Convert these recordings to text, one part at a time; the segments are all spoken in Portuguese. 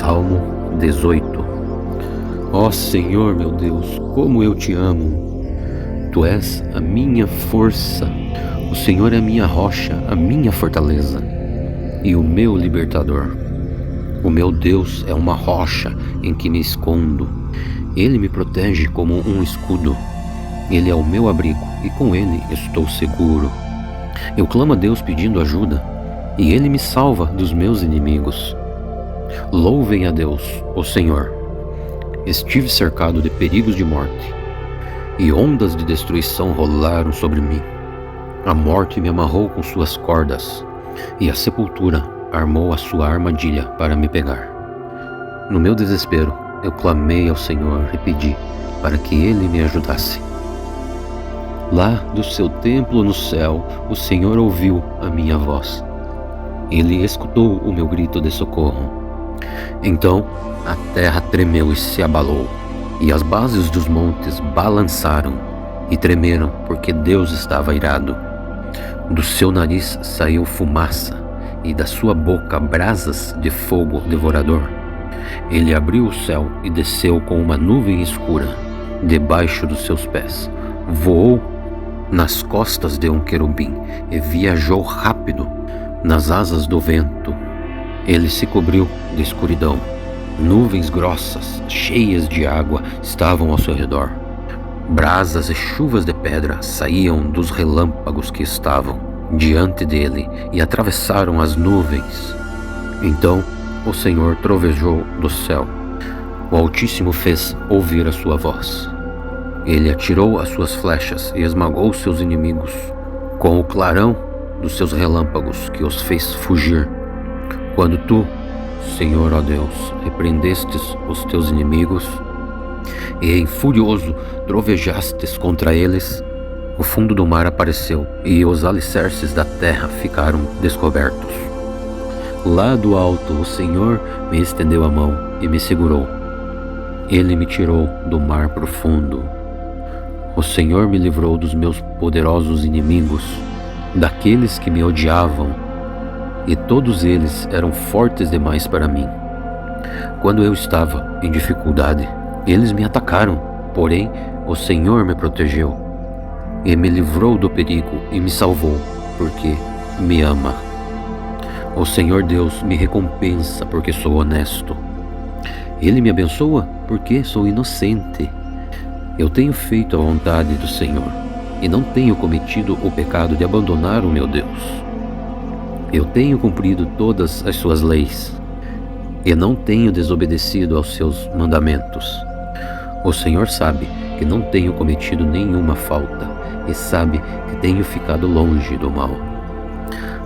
Salmo 18. Ó Senhor meu Deus, como eu te amo! Tu és a minha força, o Senhor é a minha rocha, a minha fortaleza e o meu libertador. O meu Deus é uma rocha em que me escondo. Ele me protege como um escudo. Ele é o meu abrigo e com ele estou seguro. Eu clamo a Deus pedindo ajuda e ele me salva dos meus inimigos. Louvem a Deus, o Senhor. Estive cercado de perigos de morte, e ondas de destruição rolaram sobre mim. A morte me amarrou com suas cordas, e a sepultura armou a sua armadilha para me pegar. No meu desespero, eu clamei ao Senhor e pedi para que Ele me ajudasse. Lá do seu templo no céu, o Senhor ouviu a minha voz. Ele escutou o meu grito de socorro. Então a terra tremeu e se abalou, e as bases dos montes balançaram e tremeram, porque Deus estava irado. Do seu nariz saiu fumaça, e da sua boca brasas de fogo devorador. Ele abriu o céu e desceu com uma nuvem escura debaixo dos seus pés. Voou nas costas de um querubim e viajou rápido nas asas do vento. Ele se cobriu de escuridão. Nuvens grossas, cheias de água, estavam ao seu redor. Brasas e chuvas de pedra saíam dos relâmpagos que estavam diante dele e atravessaram as nuvens. Então o Senhor trovejou do céu. O Altíssimo fez ouvir a sua voz. Ele atirou as suas flechas e esmagou seus inimigos com o clarão dos seus relâmpagos que os fez fugir. Quando tu, Senhor, ó Deus, repreendestes os teus inimigos e em furioso trovejastes contra eles, o fundo do mar apareceu e os alicerces da terra ficaram descobertos. Lá do alto o Senhor me estendeu a mão e me segurou. Ele me tirou do mar profundo. O Senhor me livrou dos meus poderosos inimigos, daqueles que me odiavam, e todos eles eram fortes demais para mim. Quando eu estava em dificuldade, eles me atacaram, porém o Senhor me protegeu e me livrou do perigo e me salvou, porque me ama. O Senhor Deus me recompensa porque sou honesto. Ele me abençoa porque sou inocente. Eu tenho feito a vontade do Senhor e não tenho cometido o pecado de abandonar o meu Deus. Eu tenho cumprido todas as suas leis e não tenho desobedecido aos seus mandamentos. O Senhor sabe que não tenho cometido nenhuma falta e sabe que tenho ficado longe do mal.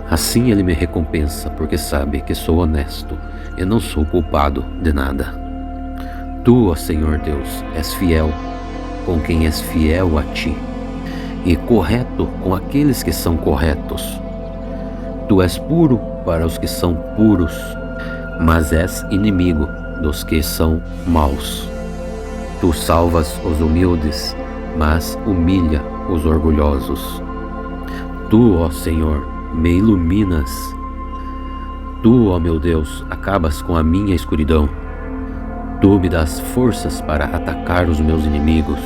Assim Ele me recompensa porque sabe que sou honesto e não sou culpado de nada. Tu, ó Senhor Deus, és fiel com quem és fiel a ti e correto com aqueles que são corretos. Tu és puro para os que são puros, mas és inimigo dos que são maus. Tu salvas os humildes, mas humilha os orgulhosos. Tu, ó Senhor, me iluminas. Tu, ó meu Deus, acabas com a minha escuridão. Tu me dás forças para atacar os meus inimigos,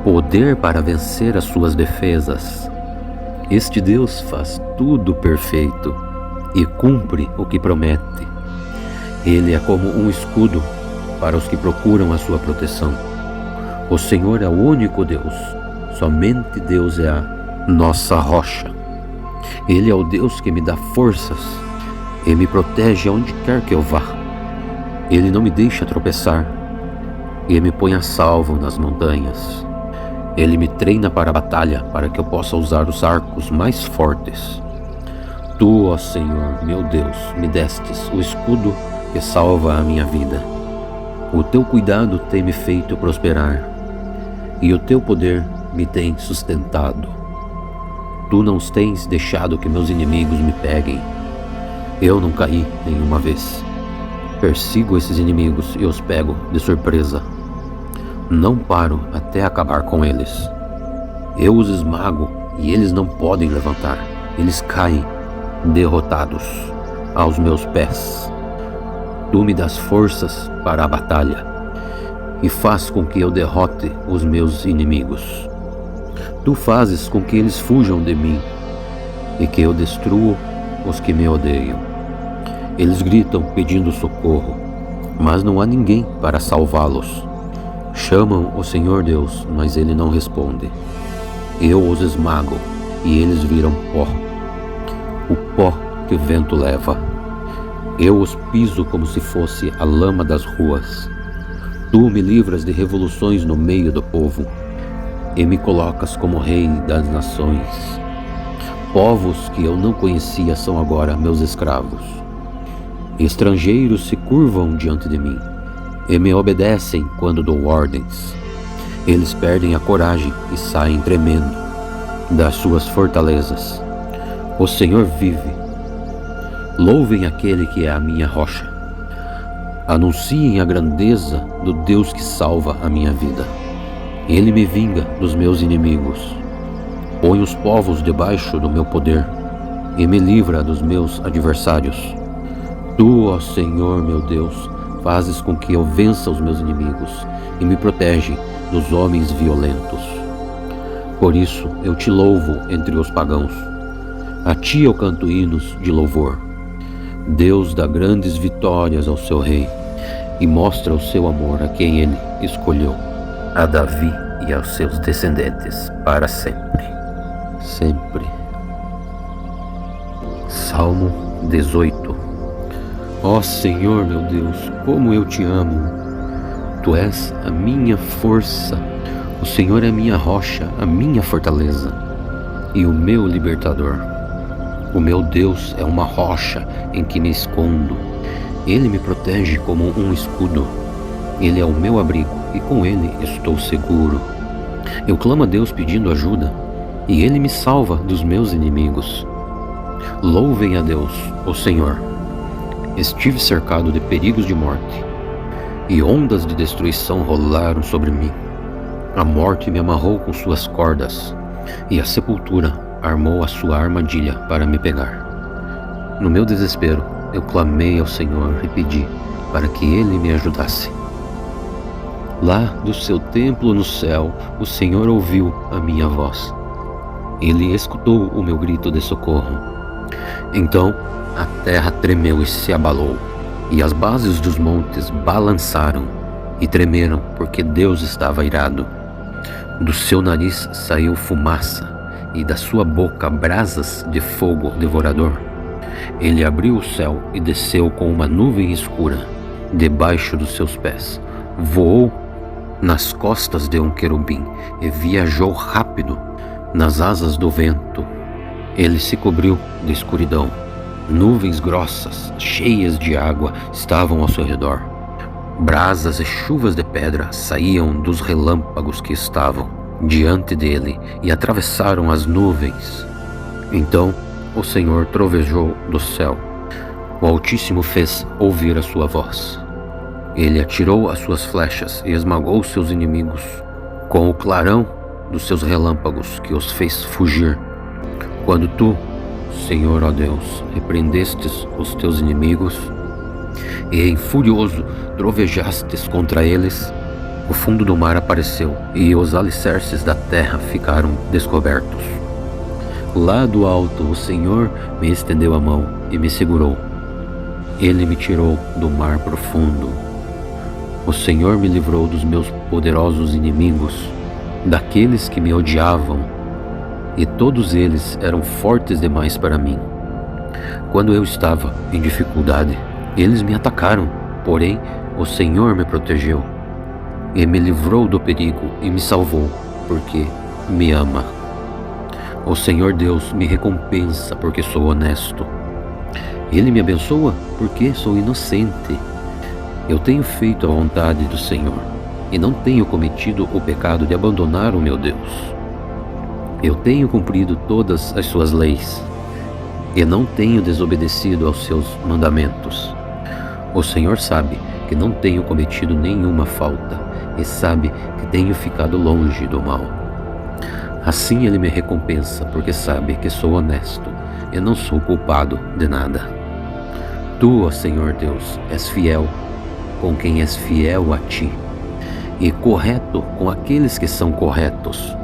poder para vencer as suas defesas. Este Deus faz tudo perfeito e cumpre o que promete. Ele é como um escudo para os que procuram a sua proteção. O Senhor é o único Deus, somente Deus é a nossa rocha. Ele é o Deus que me dá forças e me protege aonde quer que eu vá. Ele não me deixa tropeçar e me põe a salvo nas montanhas. Ele me treina para a batalha, para que eu possa usar os arcos mais fortes. Tu, ó Senhor, meu Deus, me destes o escudo que salva a minha vida. O teu cuidado tem me feito prosperar, e o teu poder me tem sustentado. Tu não tens deixado que meus inimigos me peguem. Eu não caí nenhuma vez. Persigo esses inimigos e os pego de surpresa. Não paro até acabar com eles. Eu os esmago e eles não podem levantar. Eles caem derrotados aos meus pés. Tu me das forças para a batalha e faz com que eu derrote os meus inimigos. Tu fazes com que eles fujam de mim e que eu destrua os que me odeiam. Eles gritam pedindo socorro, mas não há ninguém para salvá-los. Chamam o Senhor Deus, mas Ele não responde. Eu os esmago e eles viram pó, o pó que o vento leva. Eu os piso como se fosse a lama das ruas. Tu me livras de revoluções no meio do povo e me colocas como rei das nações. Povos que eu não conhecia são agora meus escravos. Estrangeiros se curvam diante de mim e me obedecem quando dou ordens. Eles perdem a coragem e saem tremendo das suas fortalezas. O Senhor vive. Louvem aquele que é a minha rocha. Anunciem a grandeza do Deus que salva a minha vida. Ele me vinga dos meus inimigos. Põe os povos debaixo do meu poder e me livra dos meus adversários. Tu, ó Senhor meu Deus, fazes com que eu vença os meus inimigos e me protege dos homens violentos. Por isso eu te louvo entre os pagãos. A ti eu canto hinos de louvor. Deus dá grandes vitórias ao seu rei e mostra o seu amor a quem ele escolheu, a Davi e aos seus descendentes para sempre. Sempre. Salmo 18. Ó Senhor meu Deus, como eu te amo! Tu és a minha força, o Senhor é a minha rocha, a minha fortaleza e o meu libertador. O meu Deus é uma rocha em que me escondo. Ele me protege como um escudo. Ele é o meu abrigo e com ele estou seguro. Eu clamo a Deus pedindo ajuda e ele me salva dos meus inimigos. Louvem a Deus, o Senhor. Estive cercado de perigos de morte e ondas de destruição rolaram sobre mim. A morte me amarrou com suas cordas e a sepultura armou a sua armadilha para me pegar. No meu desespero, eu clamei ao Senhor e pedi para que Ele me ajudasse. Lá do seu templo no céu, o Senhor ouviu a minha voz. Ele escutou o meu grito de socorro. Então a terra tremeu e se abalou, e as bases dos montes balançaram e tremeram, porque Deus estava irado. Do seu nariz saiu fumaça, e da sua boca brasas de fogo devorador. Ele abriu o céu e desceu com uma nuvem escura debaixo dos seus pés. Voou nas costas de um querubim e viajou rápido nas asas do vento. Ele se cobriu de escuridão. Nuvens grossas, cheias de água, estavam ao seu redor. Brasas e chuvas de pedra saíam dos relâmpagos que estavam diante dele e atravessaram as nuvens. Então o Senhor trovejou do céu. O Altíssimo fez ouvir a sua voz. Ele atirou as suas flechas e esmagou seus inimigos com o clarão dos seus relâmpagos que os fez fugir. Quando tu, Senhor, ó Deus, repreendestes os teus inimigos e em furioso trovejastes contra eles, o fundo do mar apareceu e os alicerces da terra ficaram descobertos. Lá do alto o Senhor me estendeu a mão e me segurou. Ele me tirou do mar profundo. O Senhor me livrou dos meus poderosos inimigos, daqueles que me odiavam, e todos eles eram fortes demais para mim. Quando eu estava em dificuldade, eles me atacaram, porém o Senhor me protegeu. E me livrou do perigo e me salvou, porque me ama. O Senhor Deus me recompensa porque sou honesto. Ele me abençoa porque sou inocente. Eu tenho feito a vontade do Senhor e não tenho cometido o pecado de abandonar o meu Deus. Eu tenho cumprido todas as suas leis e não tenho desobedecido aos seus mandamentos. O Senhor sabe que não tenho cometido nenhuma falta e sabe que tenho ficado longe do mal. Assim ele me recompensa, porque sabe que sou honesto e não sou culpado de nada. Tu, ó Senhor Deus, és fiel com quem és fiel a ti, e correto com aqueles que são corretos.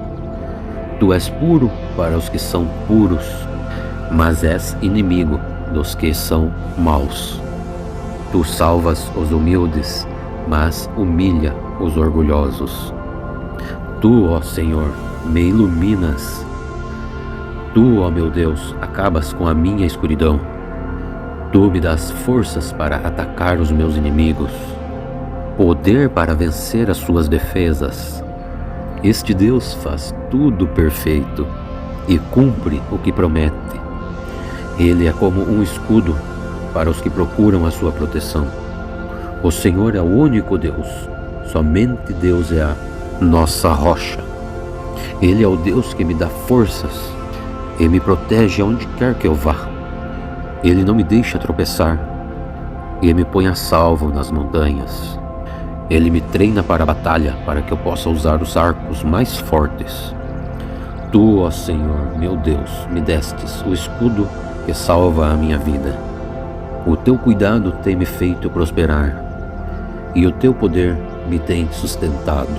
Tu és puro para os que são puros, mas és inimigo dos que são maus. Tu salvas os humildes, mas humilha os orgulhosos. Tu, ó Senhor, me iluminas. Tu, ó meu Deus, acabas com a minha escuridão. Tu me dás forças para atacar os meus inimigos, poder para vencer as suas defesas. Este Deus faz tudo perfeito e cumpre o que promete. Ele é como um escudo para os que procuram a sua proteção. O Senhor é o único Deus, somente Deus é a nossa rocha. Ele é o Deus que me dá forças e me protege aonde quer que eu vá. Ele não me deixa tropeçar e me põe a salvo nas montanhas. Ele me treina para a batalha, para que eu possa usar os arcos mais fortes. Tu, ó Senhor, meu Deus, me destes o escudo que salva a minha vida. O teu cuidado tem me feito prosperar, e o teu poder me tem sustentado.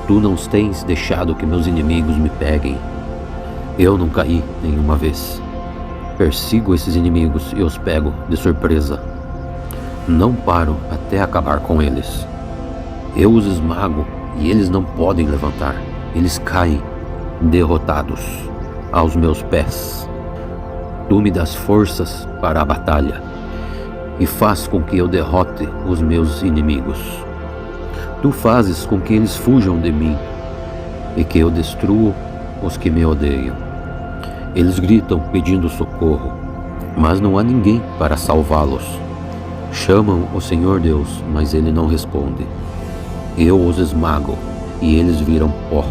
Tu não tens deixado que meus inimigos me peguem. Eu não caí nenhuma vez. Persigo esses inimigos e os pego de surpresa. Não paro até acabar com eles. Eu os esmago e eles não podem levantar. Eles caem, derrotados, aos meus pés. Tu me das forças para a batalha e faz com que eu derrote os meus inimigos. Tu fazes com que eles fujam de mim e que eu destrua os que me odeiam. Eles gritam pedindo socorro, mas não há ninguém para salvá-los. Chamam o Senhor Deus, mas Ele não responde. Eu os esmago e eles viram pó,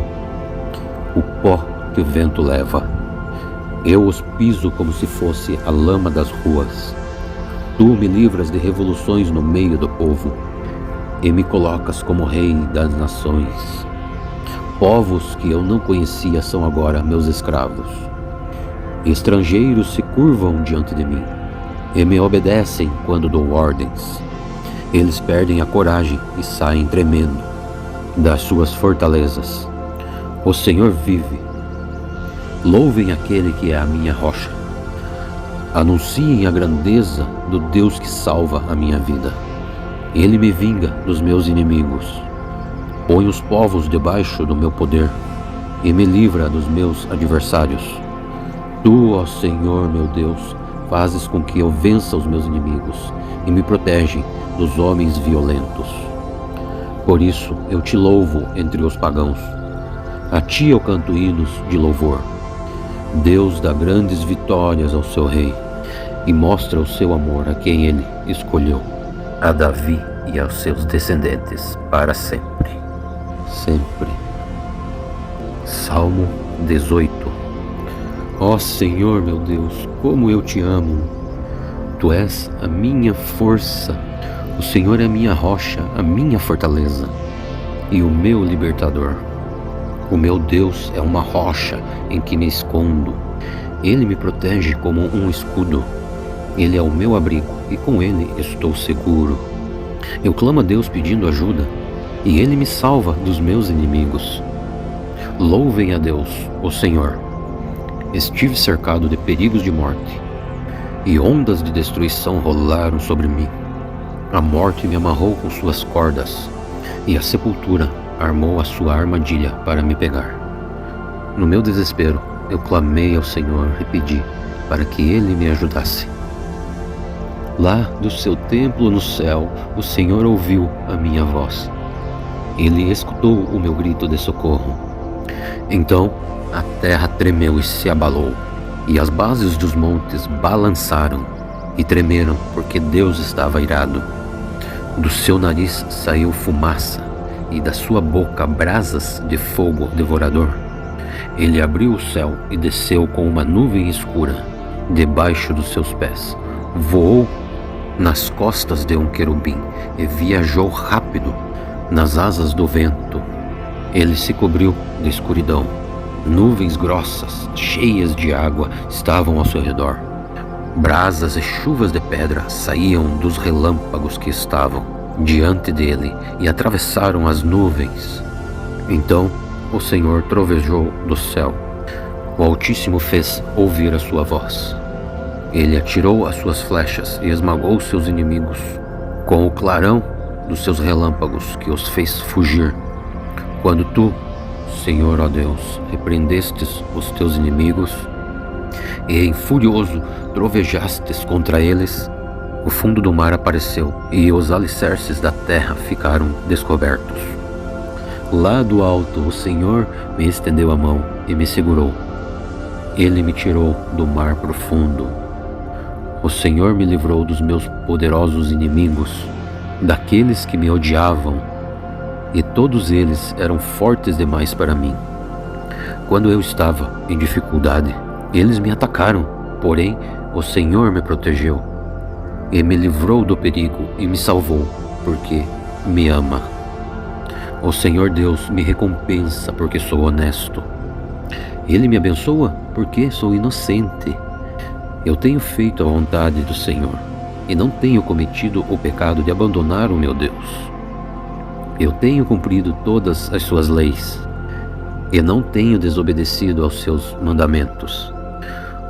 o pó que o vento leva. Eu os piso como se fosse a lama das ruas. Tu me livras de revoluções no meio do povo e me colocas como rei das nações. Povos que eu não conhecia são agora meus escravos. Estrangeiros se curvam diante de mim e me obedecem quando dou ordens. Eles perdem a coragem e saem tremendo das suas fortalezas. O Senhor vive. Louvem aquele que é a minha rocha. Anunciem a grandeza do Deus que salva a minha vida. Ele me vinga dos meus inimigos. Põe os povos debaixo do meu poder e me livra dos meus adversários. Tu, ó Senhor meu Deus, fazes com que eu vença os meus inimigos e me protege dos homens violentos. Por isso eu te louvo entre os pagãos. A ti eu canto hinos de louvor. Deus dá grandes vitórias ao seu rei e mostra o seu amor a quem ele escolheu, a Davi e aos seus descendentes para sempre. Sempre. Salmo 18. Ó Senhor meu Deus, como eu te amo. Tu és a minha força. O Senhor é a minha rocha, a minha fortaleza e o meu libertador. O meu Deus é uma rocha em que me escondo. Ele me protege como um escudo. Ele é o meu abrigo e com ele estou seguro. Eu clamo a Deus pedindo ajuda e ele me salva dos meus inimigos. Louvem a Deus, o Senhor. Estive cercado de perigos de morte e ondas de destruição rolaram sobre mim. A morte me amarrou com suas cordas e a sepultura armou a sua armadilha para me pegar. No meu desespero, eu clamei ao Senhor e pedi para que Ele me ajudasse. Lá do seu templo no céu, o Senhor ouviu a minha voz. Ele escutou o meu grito de socorro. Então a terra tremeu e se abalou, e as bases dos montes balançaram e tremeram, porque Deus estava irado. Do seu nariz saiu fumaça, e da sua boca brasas de fogo devorador. Ele abriu o céu e desceu com uma nuvem escura debaixo dos seus pés. Voou nas costas de um querubim e viajou rápido nas asas do vento. Ele se cobriu de escuridão. Nuvens grossas, cheias de água, estavam ao seu redor. Brasas e chuvas de pedra saíam dos relâmpagos que estavam diante dele e atravessaram as nuvens. Então o Senhor trovejou do céu. O Altíssimo fez ouvir a sua voz. Ele atirou as suas flechas e esmagou seus inimigos com o clarão dos seus relâmpagos, que os fez fugir. Quando tu, Senhor, ó Deus, repreendestes os teus inimigos e, furioso, trovejastes contra eles, o fundo do mar apareceu e os alicerces da terra ficaram descobertos. Lá do alto o Senhor me estendeu a mão e me segurou. Ele me tirou do mar profundo. O Senhor me livrou dos meus poderosos inimigos, daqueles que me odiavam, e todos eles eram fortes demais para mim. Quando eu estava em dificuldade, eles me atacaram, porém o Senhor me protegeu e me livrou do perigo e me salvou, porque me ama. O Senhor Deus me recompensa porque sou honesto. Ele me abençoa porque sou inocente. Eu tenho feito a vontade do Senhor e não tenho cometido o pecado de abandonar o meu Deus. Eu tenho cumprido todas as suas leis e não tenho desobedecido aos seus mandamentos.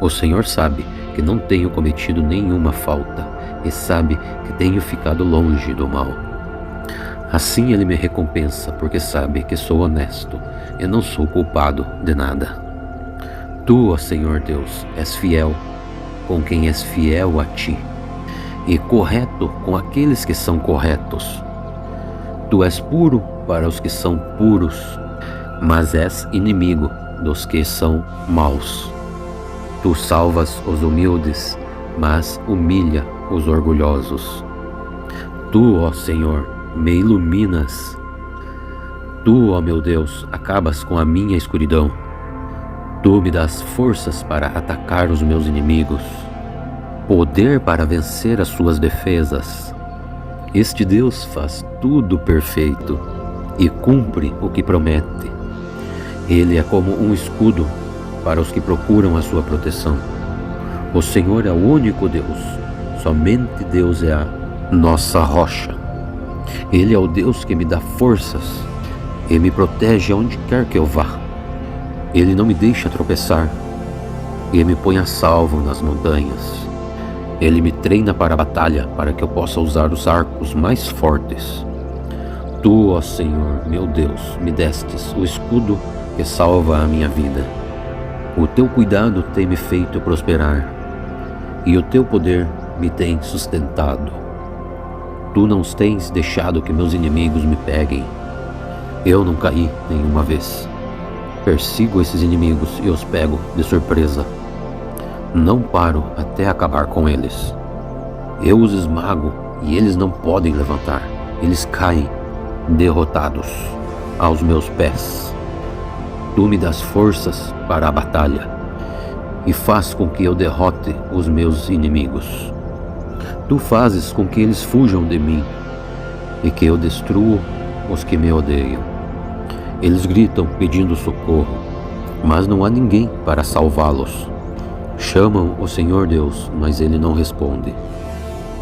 O Senhor sabe que não tenho cometido nenhuma falta e sabe que tenho ficado longe do mal. Assim Ele me recompensa porque sabe que sou honesto e não sou culpado de nada. Tu, ó Senhor Deus, és fiel com quem és fiel a ti e correto com aqueles que são corretos. Tu és puro para os que são puros, mas és inimigo dos que são maus. Tu salvas os humildes, mas humilha os orgulhosos. Tu, ó Senhor, me iluminas. Tu, ó meu Deus, acabas com a minha escuridão. Tu me dás forças para atacar os meus inimigos, poder para vencer as suas defesas. Este Deus faz tudo perfeito e cumpre o que promete. Ele é como um escudo para os que procuram a sua proteção. O Senhor é o único Deus, somente Deus é a nossa rocha. Ele é o Deus que me dá forças e me protege aonde quer que eu vá. Ele não me deixa tropeçar e me põe a salvo nas montanhas. Ele me treina para a batalha, para que eu possa usar os arcos mais fortes. Tu, ó Senhor, meu Deus, me destes o escudo que salva a minha vida. O teu cuidado tem me feito prosperar, e o teu poder me tem sustentado. Tu não tens deixado que meus inimigos me peguem. Eu não caí nenhuma vez. Persigo esses inimigos e os pego de surpresa. Não paro até acabar com eles. Eu os esmago e eles não podem levantar. Eles caem, derrotados, aos meus pés. Tu me das forças para a batalha e faz com que eu derrote os meus inimigos. Tu fazes com que eles fujam de mim e que eu destruo os que me odeiam. Eles gritam pedindo socorro, mas não há ninguém para salvá-los. Chamam o Senhor Deus, mas Ele não responde.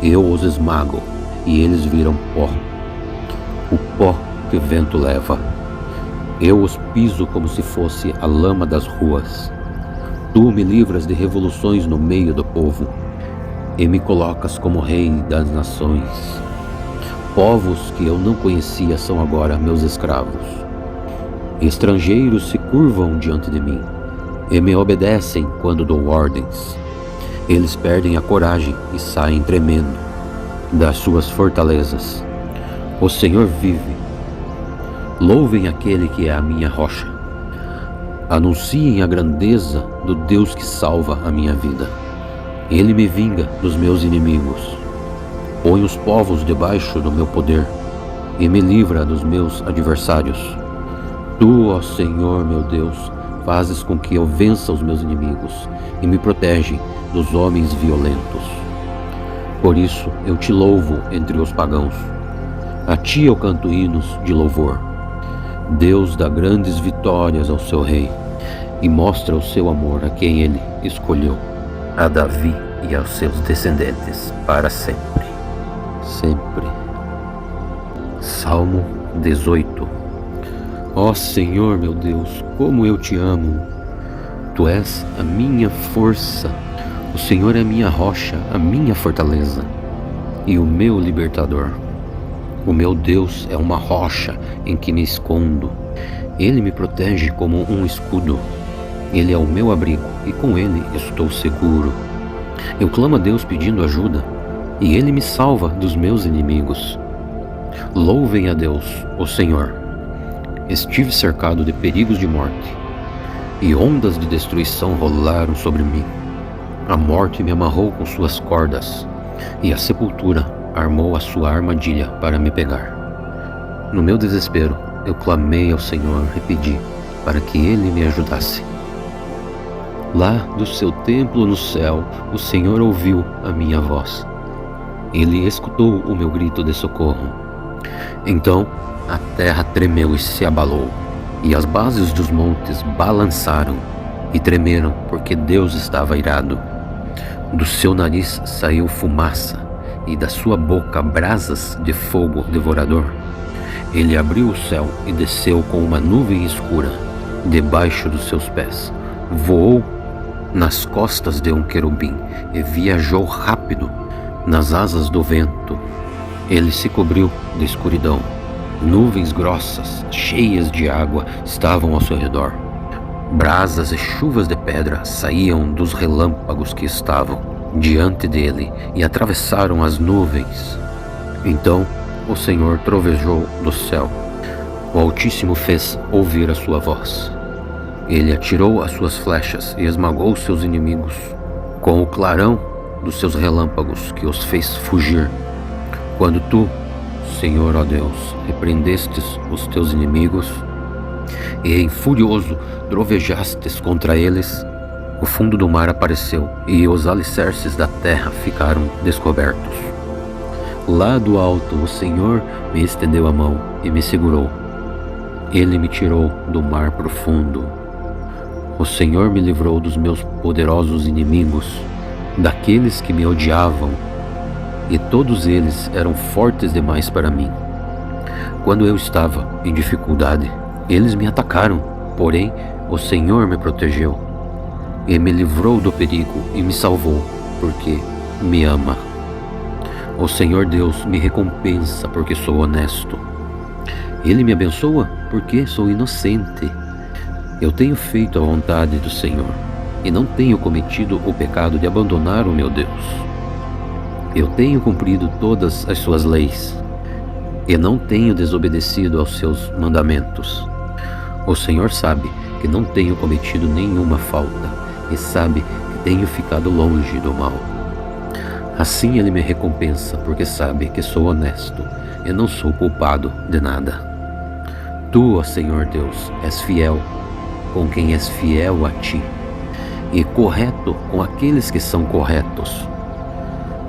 Eu os esmago e eles viram pó, o pó que o vento leva. Eu os piso como se fosse a lama das ruas. Tu me livras de revoluções no meio do povo e me colocas como rei das nações. Povos que eu não conhecia são agora meus escravos. Estrangeiros se curvam diante de mim e me obedecem quando dou ordens. Eles perdem a coragem e saem tremendo das suas fortalezas. O Senhor vive. Louvem aquele que é a minha rocha. Anunciem a grandeza do Deus que salva a minha vida. Ele me vinga dos meus inimigos. Põe os povos debaixo do meu poder e me livra dos meus adversários. Tu, ó Senhor meu Deus, fazes com que eu vença os meus inimigos e me protege dos homens violentos. Por isso eu te louvo entre os pagãos. A ti eu canto hinos de louvor. Deus dá grandes vitórias ao seu rei e mostra o seu amor a quem ele escolheu, a Davi. e aos seus descendentes para sempre. Sempre. Salmo 18. Ó Senhor meu Deus, como eu te amo! Tu és a minha força, o Senhor é a minha rocha, a minha fortaleza e o meu libertador. O meu Deus é uma rocha em que me escondo. Ele me protege como um escudo. Ele é o meu abrigo e com ele estou seguro. Eu clamo a Deus pedindo ajuda e ele me salva dos meus inimigos. Louvem a Deus, o Senhor. Estive cercado de perigos de morte e ondas de destruição rolaram sobre mim. A morte me amarrou com suas cordas e a sepultura armou a sua armadilha para me pegar. No meu desespero, eu clamei ao Senhor e pedi para que Ele me ajudasse. Lá do seu templo no céu, o Senhor ouviu a minha voz. Ele escutou o meu grito de socorro. Então a terra tremeu e se abalou, e as bases dos montes balançaram e tremeram, porque Deus estava irado. Do seu nariz saiu fumaça, e da sua boca brasas de fogo devorador. Ele abriu o céu e desceu com uma nuvem escura debaixo dos seus pés. Voou nas costas de um querubim e viajou rápido nas asas do vento. Ele se cobriu de escuridão. Nuvens grossas, cheias de água, estavam ao seu redor. Brasas e chuvas de pedra saíam dos relâmpagos que estavam diante dele e atravessaram as nuvens. Então o Senhor trovejou do céu. O Altíssimo fez ouvir a sua voz. Ele atirou as suas flechas e esmagou seus inimigos com o clarão dos seus relâmpagos que os fez fugir. Quando tu, Senhor, ó Deus, repreendestes os teus inimigos e em furioso trovejastes contra eles, o fundo do mar apareceu e os alicerces da terra ficaram descobertos. Lá do alto o Senhor me estendeu a mão e me segurou. Ele me tirou do mar profundo. O Senhor me livrou dos meus poderosos inimigos, daqueles que me odiavam, e todos eles eram fortes demais para mim. Quando eu estava em dificuldade, eles me atacaram, porém o Senhor me protegeu e me livrou do perigo e me salvou, porque me ama. O Senhor Deus me recompensa porque sou honesto. Ele me abençoa porque sou inocente. Eu tenho feito a vontade do Senhor e não tenho cometido o pecado de abandonar o meu Deus. Eu tenho cumprido todas as suas leis e não tenho desobedecido aos seus mandamentos. O Senhor sabe que não tenho cometido nenhuma falta e sabe que tenho ficado longe do mal. Assim ele me recompensa, porque sabe que sou honesto e não sou culpado de nada. Tu, ó Senhor Deus, és fiel com quem és fiel a ti, e correto com aqueles que são corretos.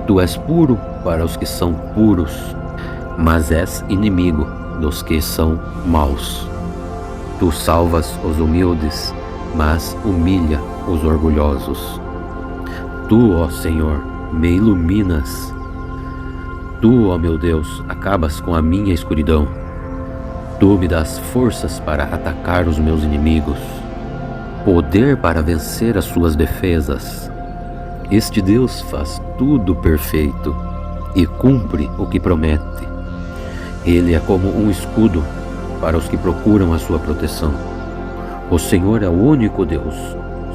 Tu és puro para os que são puros, mas és inimigo dos que são maus. Tu salvas os humildes, mas humilha os orgulhosos. Tu, ó Senhor, me iluminas. Tu, ó meu Deus, acabas com a minha escuridão. Tu me dás forças para atacar os meus inimigos, poder para vencer as suas defesas. Este Deus faz tudo perfeito e cumpre o que promete. Ele é como um escudo para os que procuram a sua proteção. O Senhor é o único Deus,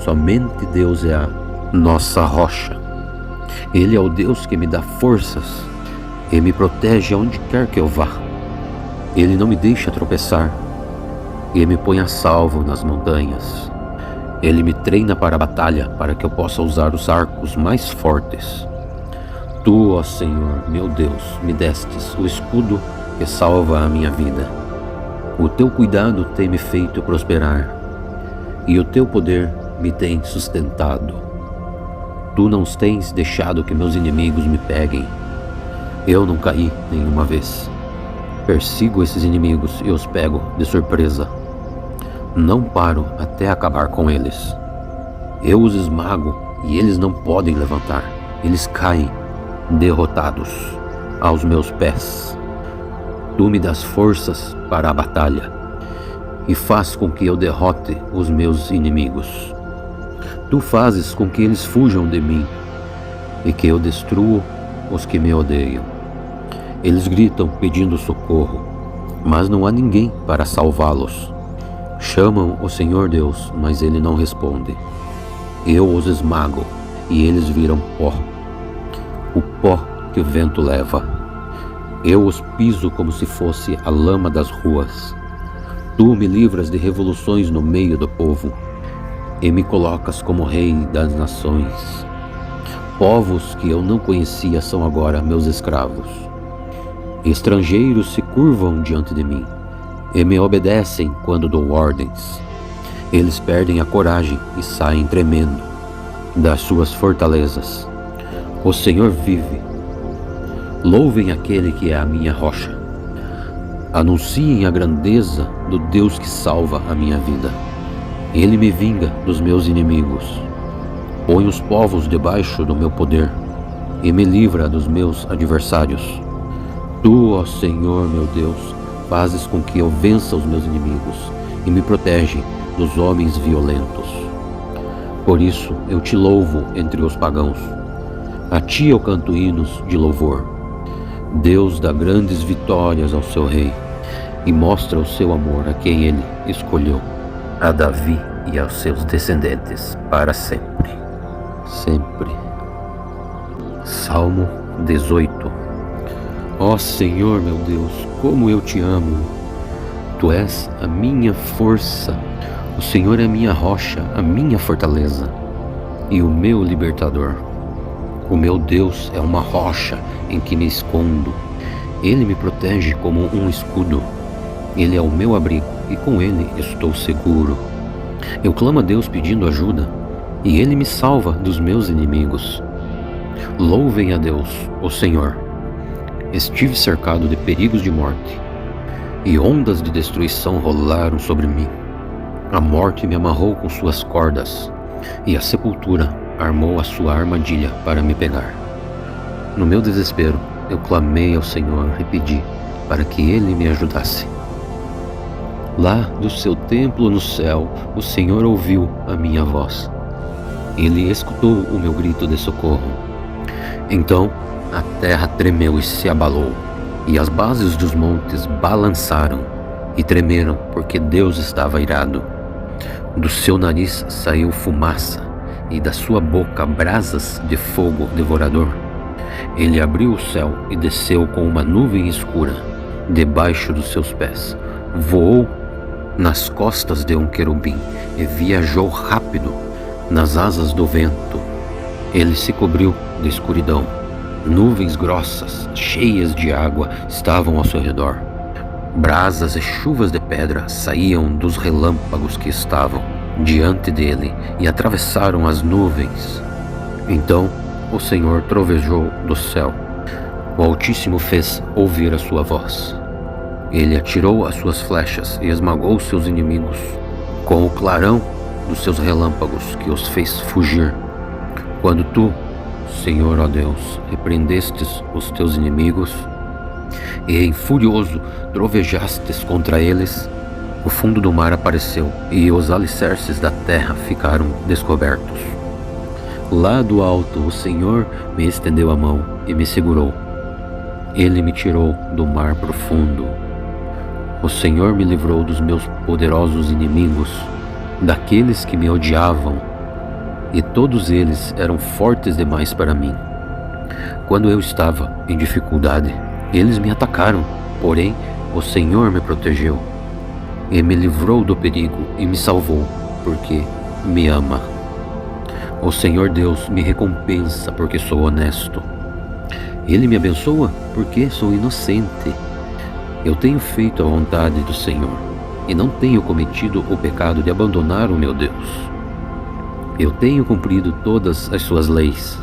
somente Deus é a nossa rocha. Ele é o Deus que me dá forças e me protege aonde quer que eu vá. Ele não me deixa tropeçar e me põe a salvo nas montanhas. Ele me treina para a batalha para que eu possa usar os arcos mais fortes. Tu, ó Senhor, meu Deus, me destes o escudo que salva a minha vida. O teu cuidado tem me feito prosperar e o teu poder me tem sustentado. Tu não tens deixado que meus inimigos me peguem. Eu não caí nenhuma vez. Persigo esses inimigos e os pego de surpresa. Não paro até acabar com eles. Eu os esmago e eles não podem levantar. eles caem derrotados aos meus pés. Tu me das forças para a batalha e faz com que eu derrote os meus inimigos. Tu fazes com que eles fujam de mim e que eu destrua os que me odeiam. Eles gritam pedindo socorro, mas não há ninguém para salvá-los. Chamam o Senhor Deus, mas Ele não responde. Eu os esmago e eles viram pó, o pó que o vento leva. Eu os piso como se fosse a lama das ruas. Tu me livras de revoluções no meio do povo e me colocas como rei das nações. Povos que eu não conhecia são agora meus escravos. Estrangeiros se curvam diante de mim e me obedecem quando dou ordens. Eles perdem a coragem e saem tremendo das suas fortalezas. O Senhor vive. Louvem aquele que é a minha rocha. Anunciem a grandeza do Deus que salva a minha vida. Ele me vinga dos meus inimigos. Põe os povos debaixo do meu poder e me livra dos meus adversários. Tu, ó Senhor meu Deus, fazes com que eu vença os meus inimigos e me protege dos homens violentos. Por isso eu te louvo entre os pagãos. A ti eu canto hinos de louvor. Deus dá grandes vitórias ao seu rei e mostra o seu amor a quem ele escolheu, a Davi e aos seus descendentes para sempre. Sempre. Salmo 18. Ó Senhor meu Deus, como eu te amo! Tu és a minha força, o Senhor é a minha rocha, a minha fortaleza e o meu libertador. O meu Deus é uma rocha em que me escondo. Ele me protege como um escudo. Ele é o meu abrigo e com ele estou seguro. Eu clamo a Deus pedindo ajuda e ele me salva dos meus inimigos. Louvem a Deus, o Senhor. Estive cercado de perigos de morte e ondas de destruição rolaram sobre mim. A morte me amarrou com suas cordas e a sepultura armou a sua armadilha para me pegar. No meu desespero, eu clamei ao Senhor e pedi para que Ele me ajudasse. Lá do seu templo no céu, o Senhor ouviu a minha voz. Ele escutou o meu grito de socorro. Então a terra tremeu e se abalou, e as bases dos montes balançaram e tremeram, porque Deus estava irado. Do seu nariz saiu fumaça, e da sua boca brasas de fogo devorador. Ele abriu o céu e desceu com uma nuvem escura debaixo dos seus pés. Voou nas costas de um querubim e viajou rápido nas asas do vento. Ele se cobriu de escuridão. Nuvens grossas, cheias de água, estavam ao seu redor. Brasas e chuvas de pedra saíam dos relâmpagos que estavam diante dele e atravessaram as nuvens. Então o Senhor trovejou do céu. O Altíssimo fez ouvir a sua voz. Ele atirou as suas flechas e esmagou seus inimigos com o clarão dos seus relâmpagos que os fez fugir. Quando tu, Senhor, ó Deus, repreendestes os teus inimigos e em furioso trovejastes contra eles, o fundo do mar apareceu e os alicerces da terra ficaram descobertos. Lá do alto o Senhor me estendeu a mão e me segurou. Ele me tirou do mar profundo. O Senhor me livrou dos meus poderosos inimigos, daqueles que me odiavam, e todos eles eram fortes demais para mim. Quando eu estava em dificuldade, eles me atacaram, porém o Senhor me protegeu e me livrou do perigo e me salvou, porque me ama. O Senhor Deus me recompensa porque sou honesto. Ele me abençoa porque sou inocente. Eu tenho feito a vontade do Senhor e não tenho cometido o pecado de abandonar o meu Deus. Eu tenho cumprido todas as suas leis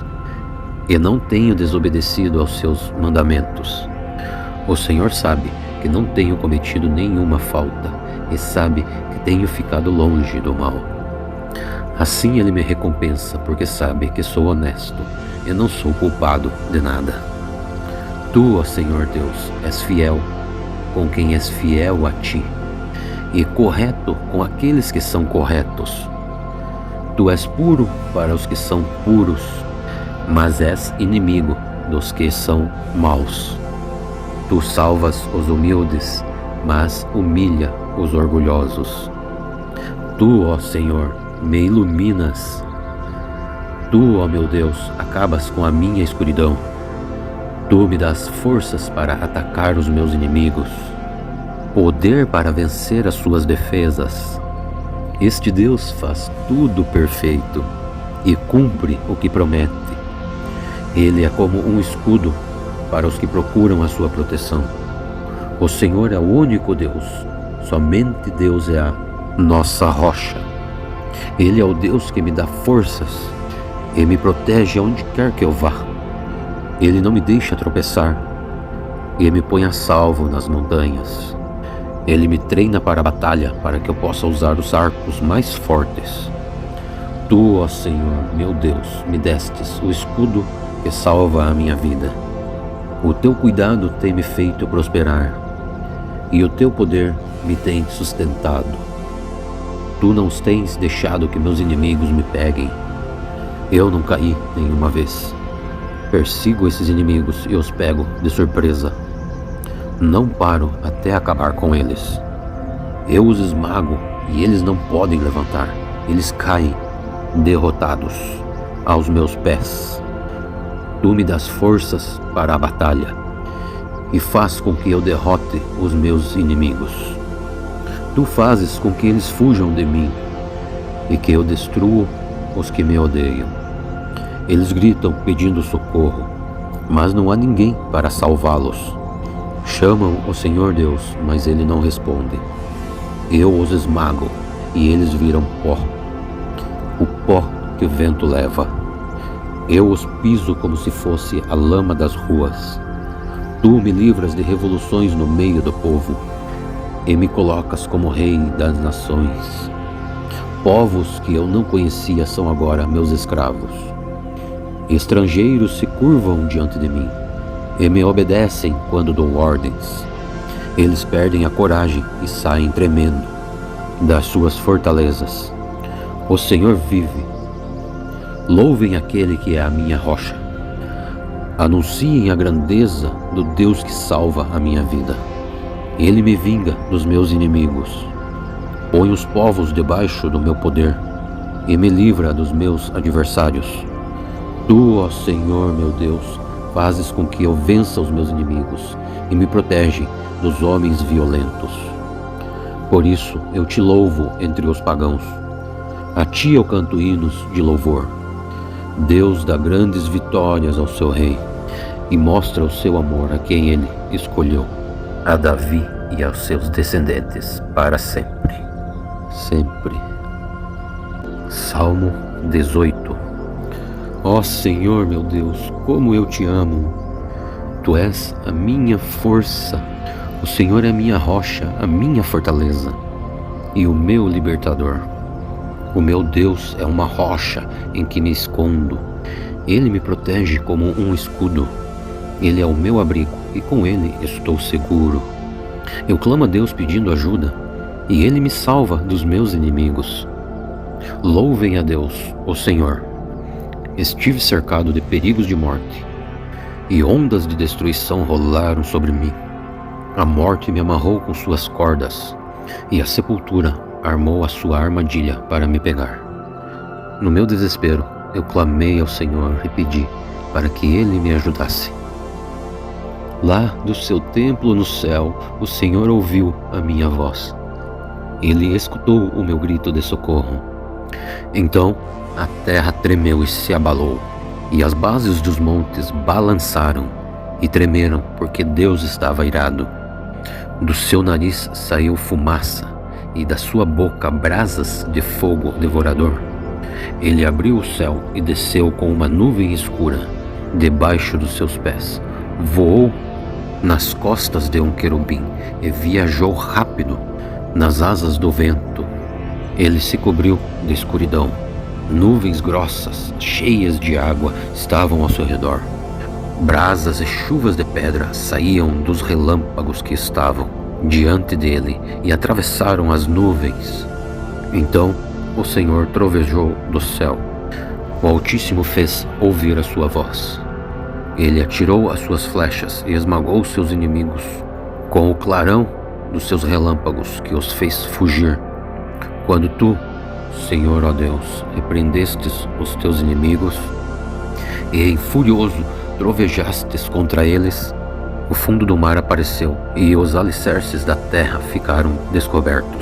e não tenho desobedecido aos seus mandamentos. O Senhor sabe que não tenho cometido nenhuma falta e sabe que tenho ficado longe do mal. Assim ele me recompensa, porque sabe que sou honesto e não sou culpado de nada. Tu, ó Senhor Deus, és fiel com quem és fiel a ti, e correto com aqueles que são corretos. Tu és puro para os que são puros, mas és inimigo dos que são maus. Tu salvas os humildes, mas humilha os orgulhosos. Tu, ó Senhor, me iluminas. Tu, ó meu Deus, acabas com a minha escuridão. Tu me dás forças para atacar os meus inimigos, poder para vencer as suas defesas. Este Deus faz tudo perfeito e cumpre o que promete. Ele é como um escudo para os que procuram a sua proteção. O Senhor é o único Deus, somente Deus é a nossa rocha. Ele é o Deus que me dá forças e me protege aonde quer que eu vá. Ele não me deixa tropeçar e me põe a salvo nas montanhas. Ele me treina para a batalha, para que eu possa usar os arcos mais fortes. Tu, ó Senhor, meu Deus, me destes o escudo que salva a minha vida. O teu cuidado tem me feito prosperar, e o teu poder me tem sustentado. Tu não tens deixado que meus inimigos me peguem. Eu não caí nenhuma vez. Persigo esses inimigos e os pego de surpresa. Não paro até acabar com eles. Eu os esmago e eles não podem levantar. Eles caem, derrotados, aos meus pés. Tu me dás forças para a batalha e faz com que eu derrote os meus inimigos. Tu fazes com que eles fujam de mim e que eu destrua os que me odeiam. Eles gritam pedindo socorro, mas não há ninguém para salvá-los. Chamam o Senhor Deus, mas Ele não responde. Eu os esmago e eles viram pó, o pó que o vento leva. Eu os piso como se fosse a lama das ruas. Tu me livras de revoluções no meio do povo e me colocas como rei das nações. Povos que eu não conhecia são agora meus escravos. Estrangeiros se curvam diante de mim e me obedecem quando dou ordens. Eles perdem a coragem e saem tremendo das suas fortalezas. O Senhor vive. Louvem aquele que é a minha rocha. Anunciem a grandeza do Deus que salva a minha vida. Ele me vinga dos meus inimigos. Põe os povos debaixo do meu poder e me livra dos meus adversários. Tu, ó Senhor meu Deus, fazes com que eu vença os meus inimigos e me protege dos homens violentos. Por isso eu te louvo entre os pagãos. A ti eu canto hinos de louvor. Deus dá grandes vitórias ao seu rei e mostra o seu amor a quem ele escolheu, a Davi e aos seus descendentes para sempre. Sempre. Salmo 18. Ó Senhor meu Deus, como eu te amo. Tu és a minha força. O Senhor é a minha rocha, a minha fortaleza e o meu libertador. O meu Deus é uma rocha em que me escondo. Ele me protege como um escudo. Ele é o meu abrigo e com ele estou seguro. Eu clamo a Deus pedindo ajuda e ele me salva dos meus inimigos. Louvem a Deus, o Senhor. Estive cercado de perigos de morte e ondas de destruição rolaram sobre mim. A morte me amarrou com suas cordas e a sepultura armou a sua armadilha para me pegar. No meu desespero, eu clamei ao Senhor e pedi para que Ele me ajudasse. Lá do seu templo no céu, o Senhor ouviu a minha voz. Ele escutou o meu grito de socorro. Então a terra tremeu e se abalou, e as bases dos montes balançaram e tremeram, porque Deus estava irado. Do seu nariz saiu fumaça, e da sua boca brasas de fogo devorador. Ele abriu o céu e desceu com uma nuvem escura debaixo dos seus pés. Voou nas costas de um querubim e viajou rápido nas asas do vento. Ele se cobriu de escuridão Nuvens grossas, cheias de água, estavam ao seu redor. Brasas e chuvas de pedra saíam dos relâmpagos que estavam diante dele e atravessaram as nuvens. Então o Senhor trovejou do céu. O Altíssimo fez ouvir a sua voz. Ele atirou as suas flechas e esmagou seus inimigos com o clarão dos seus relâmpagos que os fez fugir. Quando tu, Senhor, ó Deus, repreendestes os teus inimigos e em furioso trovejastes contra eles, o fundo do mar apareceu e os alicerces da terra ficaram descobertos.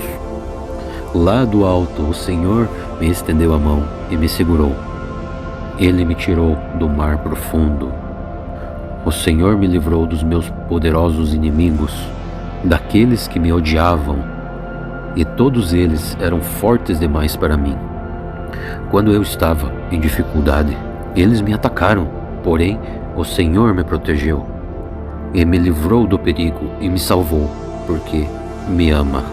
Lá do alto o Senhor me estendeu a mão e me segurou. Ele me tirou do mar profundo. O Senhor me livrou dos meus poderosos inimigos, daqueles que me odiavam, e todos eles eram fortes demais para mim. Quando eu estava em dificuldade, eles me atacaram, porém o Senhor me protegeu e me livrou do perigo e me salvou, porque me ama.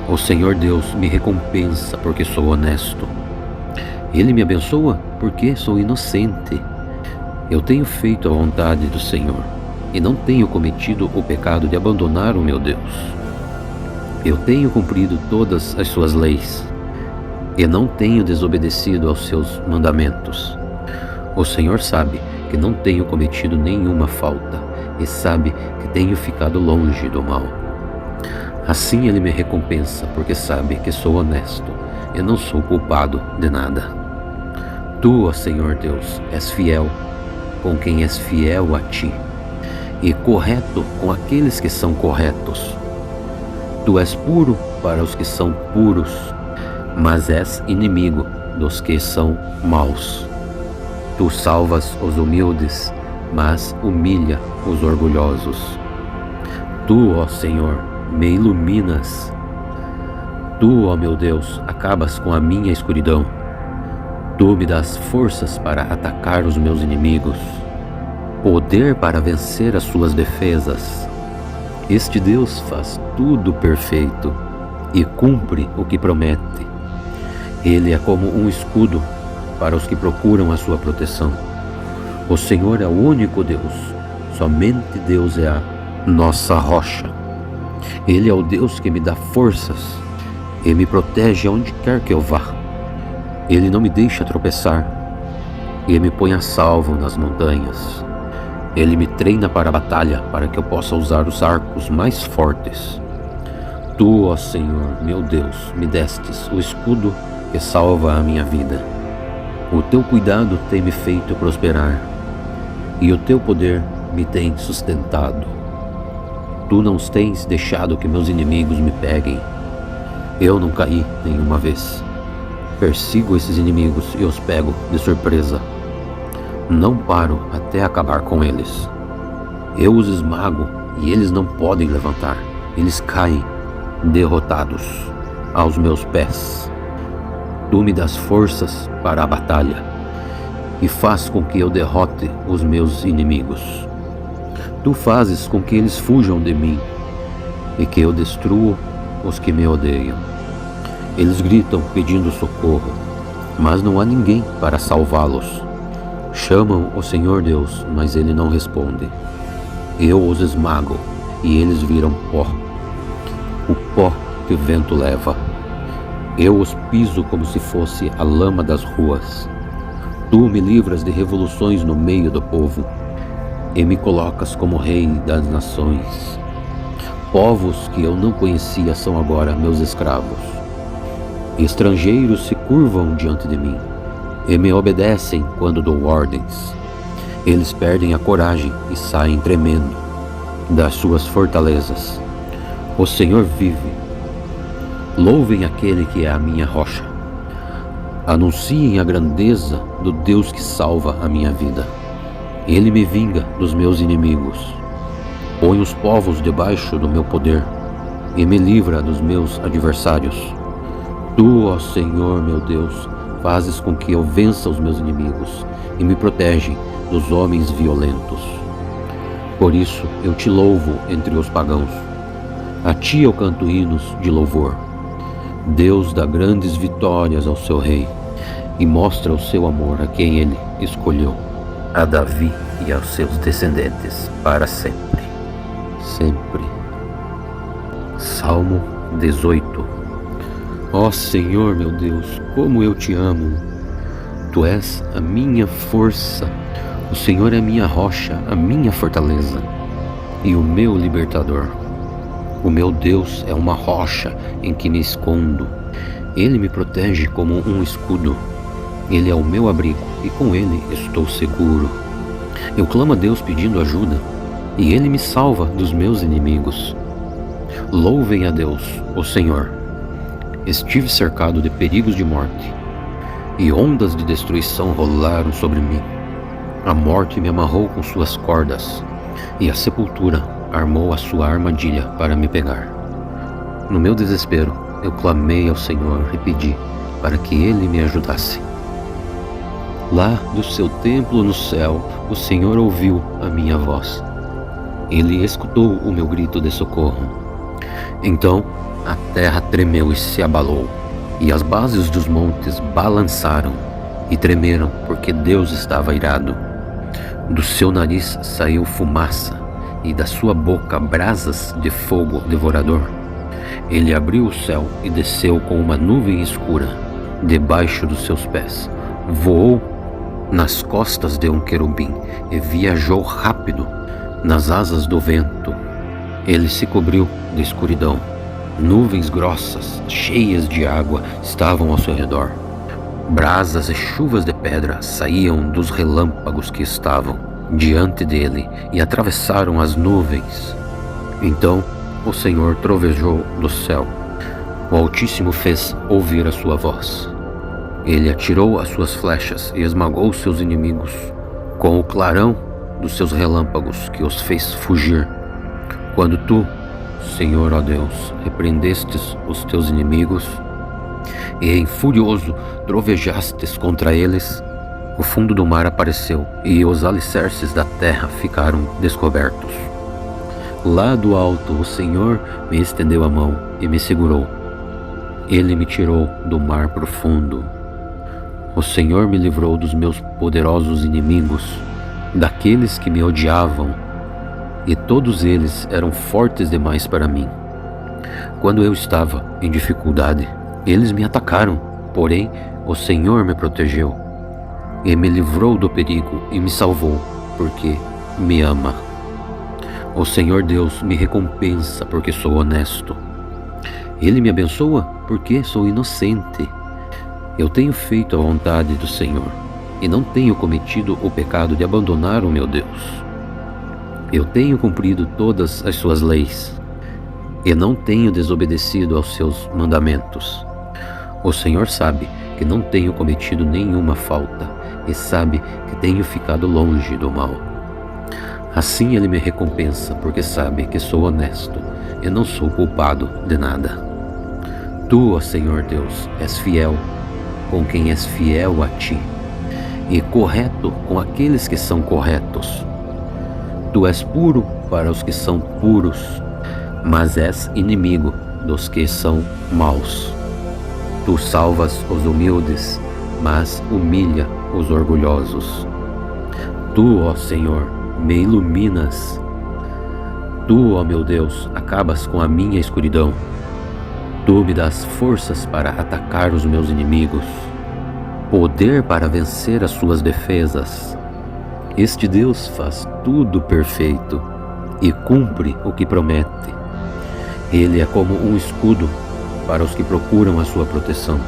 O Senhor Deus me recompensa porque sou honesto. Ele me abençoa porque sou inocente. Eu tenho feito a vontade do Senhor e não tenho cometido o pecado de abandonar o meu Deus. Eu tenho cumprido todas as suas leis e não tenho desobedecido aos seus mandamentos. O Senhor sabe que não tenho cometido nenhuma falta e sabe que tenho ficado longe do mal. Assim Ele me recompensa porque sabe que sou honesto e não sou culpado de nada. Tu, ó Senhor Deus, és fiel com quem és fiel a ti e correto com aqueles que são corretos. Tu és puro para os que são puros, mas és inimigo dos que são maus. Tu salvas os humildes, mas humilha os orgulhosos. Tu, ó Senhor, me iluminas. Tu, ó meu Deus, acabas com a minha escuridão. Tu me dás forças para atacar os meus inimigos, poder para vencer as suas defesas. Este Deus faz tudo perfeito e cumpre o que promete. Ele é como um escudo para os que procuram a sua proteção. O Senhor é o único Deus, somente Deus é a nossa rocha. Ele é o Deus que me dá forças e me protege aonde quer que eu vá. Ele não me deixa tropeçar e me põe a salvo nas montanhas. Ele me treina para a batalha para que eu possa usar os arcos mais fortes. Tu, ó Senhor, meu Deus, me destes o escudo que salva a minha vida. O teu cuidado tem me feito prosperar e o teu poder me tem sustentado. Tu não tens deixado que meus inimigos me peguem. Eu não caí nenhuma vez. Persigo esses inimigos e os pego de surpresa. Não paro até acabar com eles. Eu os esmago e eles não podem levantar. Eles caem derrotados aos meus pés. Tu me dás forças para a batalha e faz com que eu derrote os meus inimigos. Tu fazes com que eles fujam de mim e que eu destrua os que me odeiam. Eles gritam pedindo socorro, mas não há ninguém para salvá-los. Chamam o Senhor Deus, mas Ele não responde. Eu os esmago e eles viram pó, o pó que o vento leva. Eu os piso como se fosse a lama das ruas. Tu me livras de revoluções no meio do povo e me colocas como rei das nações. Povos que eu não conhecia são agora meus escravos. Estrangeiros se curvam diante de mim e me obedecem quando dou ordens. Eles perdem a coragem e saem tremendo das suas fortalezas. O Senhor vive. Louvem aquele que é a minha rocha. Anunciem a grandeza do Deus que salva a minha vida. Ele me vinga dos meus inimigos. Põe os povos debaixo do meu poder e me livra dos meus adversários. Tu, ó Senhor, meu Deus, fazes com que eu vença os meus inimigos e me protege dos homens violentos. Por isso eu te louvo entre os pagãos. A ti eu canto hinos de louvor. Deus dá grandes vitórias ao seu rei e mostra o seu amor a quem ele escolheu, a Davi e aos seus descendentes para sempre. Sempre. Salmo 18. Ó Senhor meu Deus, como eu te amo! Tu és a minha força, o Senhor é a minha rocha, a minha fortaleza e o meu libertador. O meu Deus é uma rocha em que me escondo. Ele me protege como um escudo. Ele é o meu abrigo e com ele estou seguro. Eu clamo a Deus pedindo ajuda e ele me salva dos meus inimigos. Louvem a Deus, o Senhor. Estive cercado de perigos de morte e ondas de destruição rolaram sobre mim. A morte me amarrou com suas cordas e a sepultura armou a sua armadilha para me pegar. No meu desespero, eu clamei ao Senhor e pedi para que ele me ajudasse. Lá do seu templo no céu, o Senhor ouviu a minha voz. Ele escutou o meu grito de socorro. Então a terra tremeu e se abalou, e as bases dos montes balançaram e tremeram, porque Deus estava irado. Do seu nariz saiu fumaça, e da sua boca brasas de fogo devorador. Ele abriu o céu e desceu com uma nuvem escura debaixo dos seus pés. Voou nas costas de um querubim e viajou rápido nas asas do vento. Ele se cobriu de escuridão. Nuvens grossas, cheias de água, estavam ao seu redor. Brasas e chuvas de pedra saíam dos relâmpagos que estavam diante dele e atravessaram as nuvens. Então o Senhor trovejou do céu. O Altíssimo fez ouvir a sua voz. Ele atirou as suas flechas e esmagou seus inimigos com o clarão dos seus relâmpagos, que os fez fugir. Quando tu, Senhor, ó Deus, repreendestes os teus inimigos e em furioso trovejastes contra eles, o fundo do mar apareceu e os alicerces da terra ficaram descobertos. Lá do alto o Senhor me estendeu a mão e me segurou. Ele me tirou do mar profundo. O Senhor me livrou dos meus poderosos inimigos, daqueles que me odiavam, e todos eles eram fortes demais para mim. Quando eu estava em dificuldade, eles me atacaram, porém o Senhor me protegeu e me livrou do perigo e me salvou, porque me ama. O Senhor Deus me recompensa porque sou honesto. Ele me abençoa porque sou inocente. Eu tenho feito a vontade do Senhor e não tenho cometido o pecado de abandonar o meu Deus. Eu tenho cumprido todas as suas leis e não tenho desobedecido aos seus mandamentos. O Senhor sabe que não tenho cometido nenhuma falta e sabe que tenho ficado longe do mal. Assim ele me recompensa porque sabe que sou honesto e não sou culpado de nada. Tu, ó Senhor Deus, és fiel com quem és fiel a ti e correto com aqueles que são corretos. Tu és puro para os que são puros, mas és inimigo dos que são maus. Tu salvas os humildes, mas humilha os orgulhosos. Tu, ó Senhor, me iluminas. Tu, ó meu Deus, acabas com a minha escuridão. Tu me dás forças para atacar os meus inimigos, poder para vencer as suas defesas. Este Deus faz tudo perfeito e cumpre o que promete. Ele é como um escudo para os que procuram a sua proteção.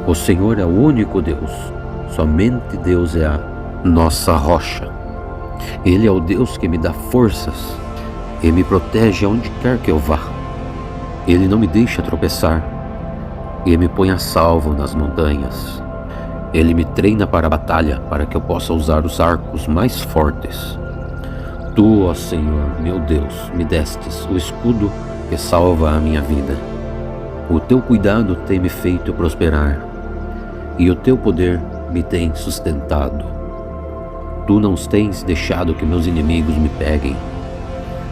O Senhor é o único Deus, somente Deus é a nossa rocha. Ele é o Deus que me dá forças e me protege aonde quer que eu vá. Ele não me deixa tropeçar e me põe a salvo nas montanhas. Ele me treina para a batalha, para que eu possa usar os arcos mais fortes. Tu, ó Senhor, meu Deus, me destes o escudo que salva a minha vida. O teu cuidado tem me feito prosperar, e o teu poder me tem sustentado. Tu não tens deixado que meus inimigos me peguem.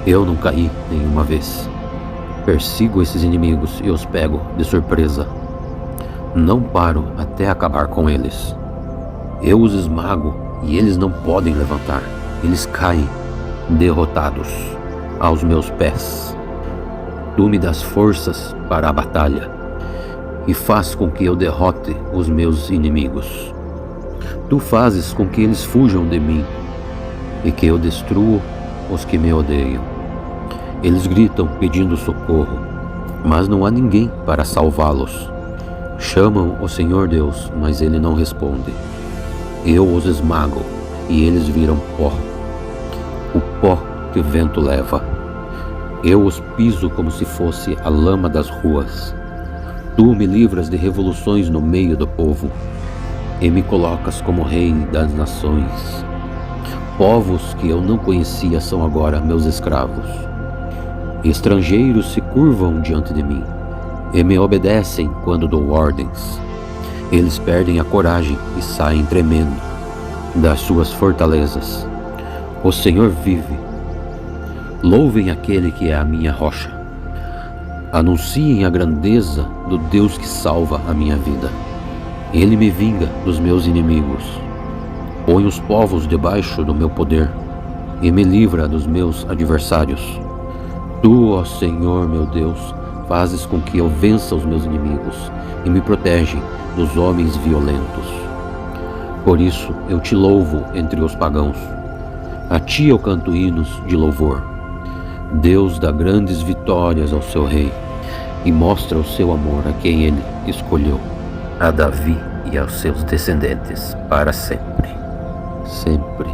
Eu não caí nenhuma vez. Persigo esses inimigos e os pego de surpresa. Não paro até acabar com eles. Eu os esmago e eles não podem levantar. Eles caem, derrotados, aos meus pés. Tu me das forças para a batalha e faz com que eu derrote os meus inimigos. Tu fazes com que eles fujam de mim e que eu destrua os que me odeiam. Eles gritam pedindo socorro, mas não há ninguém para salvá-los. Chamam o Senhor Deus, mas Ele não responde. Eu os esmago e eles viram pó, o pó que o vento leva. Eu os piso como se fosse a lama das ruas. Tu me livras de revoluções no meio do povo e me colocas como rei das nações. Povos que eu não conhecia são agora meus escravos. Estrangeiros se curvam diante de mim e me obedecem quando dou ordens. Eles perdem a coragem e saem tremendo das suas fortalezas. O Senhor vive. Louvem aquele que é a minha rocha. Anunciem a grandeza do Deus que salva a minha vida. Ele me vinga dos meus inimigos. Põe os povos debaixo do meu poder e me livra dos meus adversários. Tu, ó Senhor meu Deus, fazes com que eu vença os meus inimigos e me protege dos homens violentos. Por isso eu te louvo entre os pagãos. A ti eu canto hinos de louvor. Deus dá grandes vitórias ao seu rei e mostra o seu amor a quem ele escolheu, a Davi e aos seus descendentes para sempre. Sempre.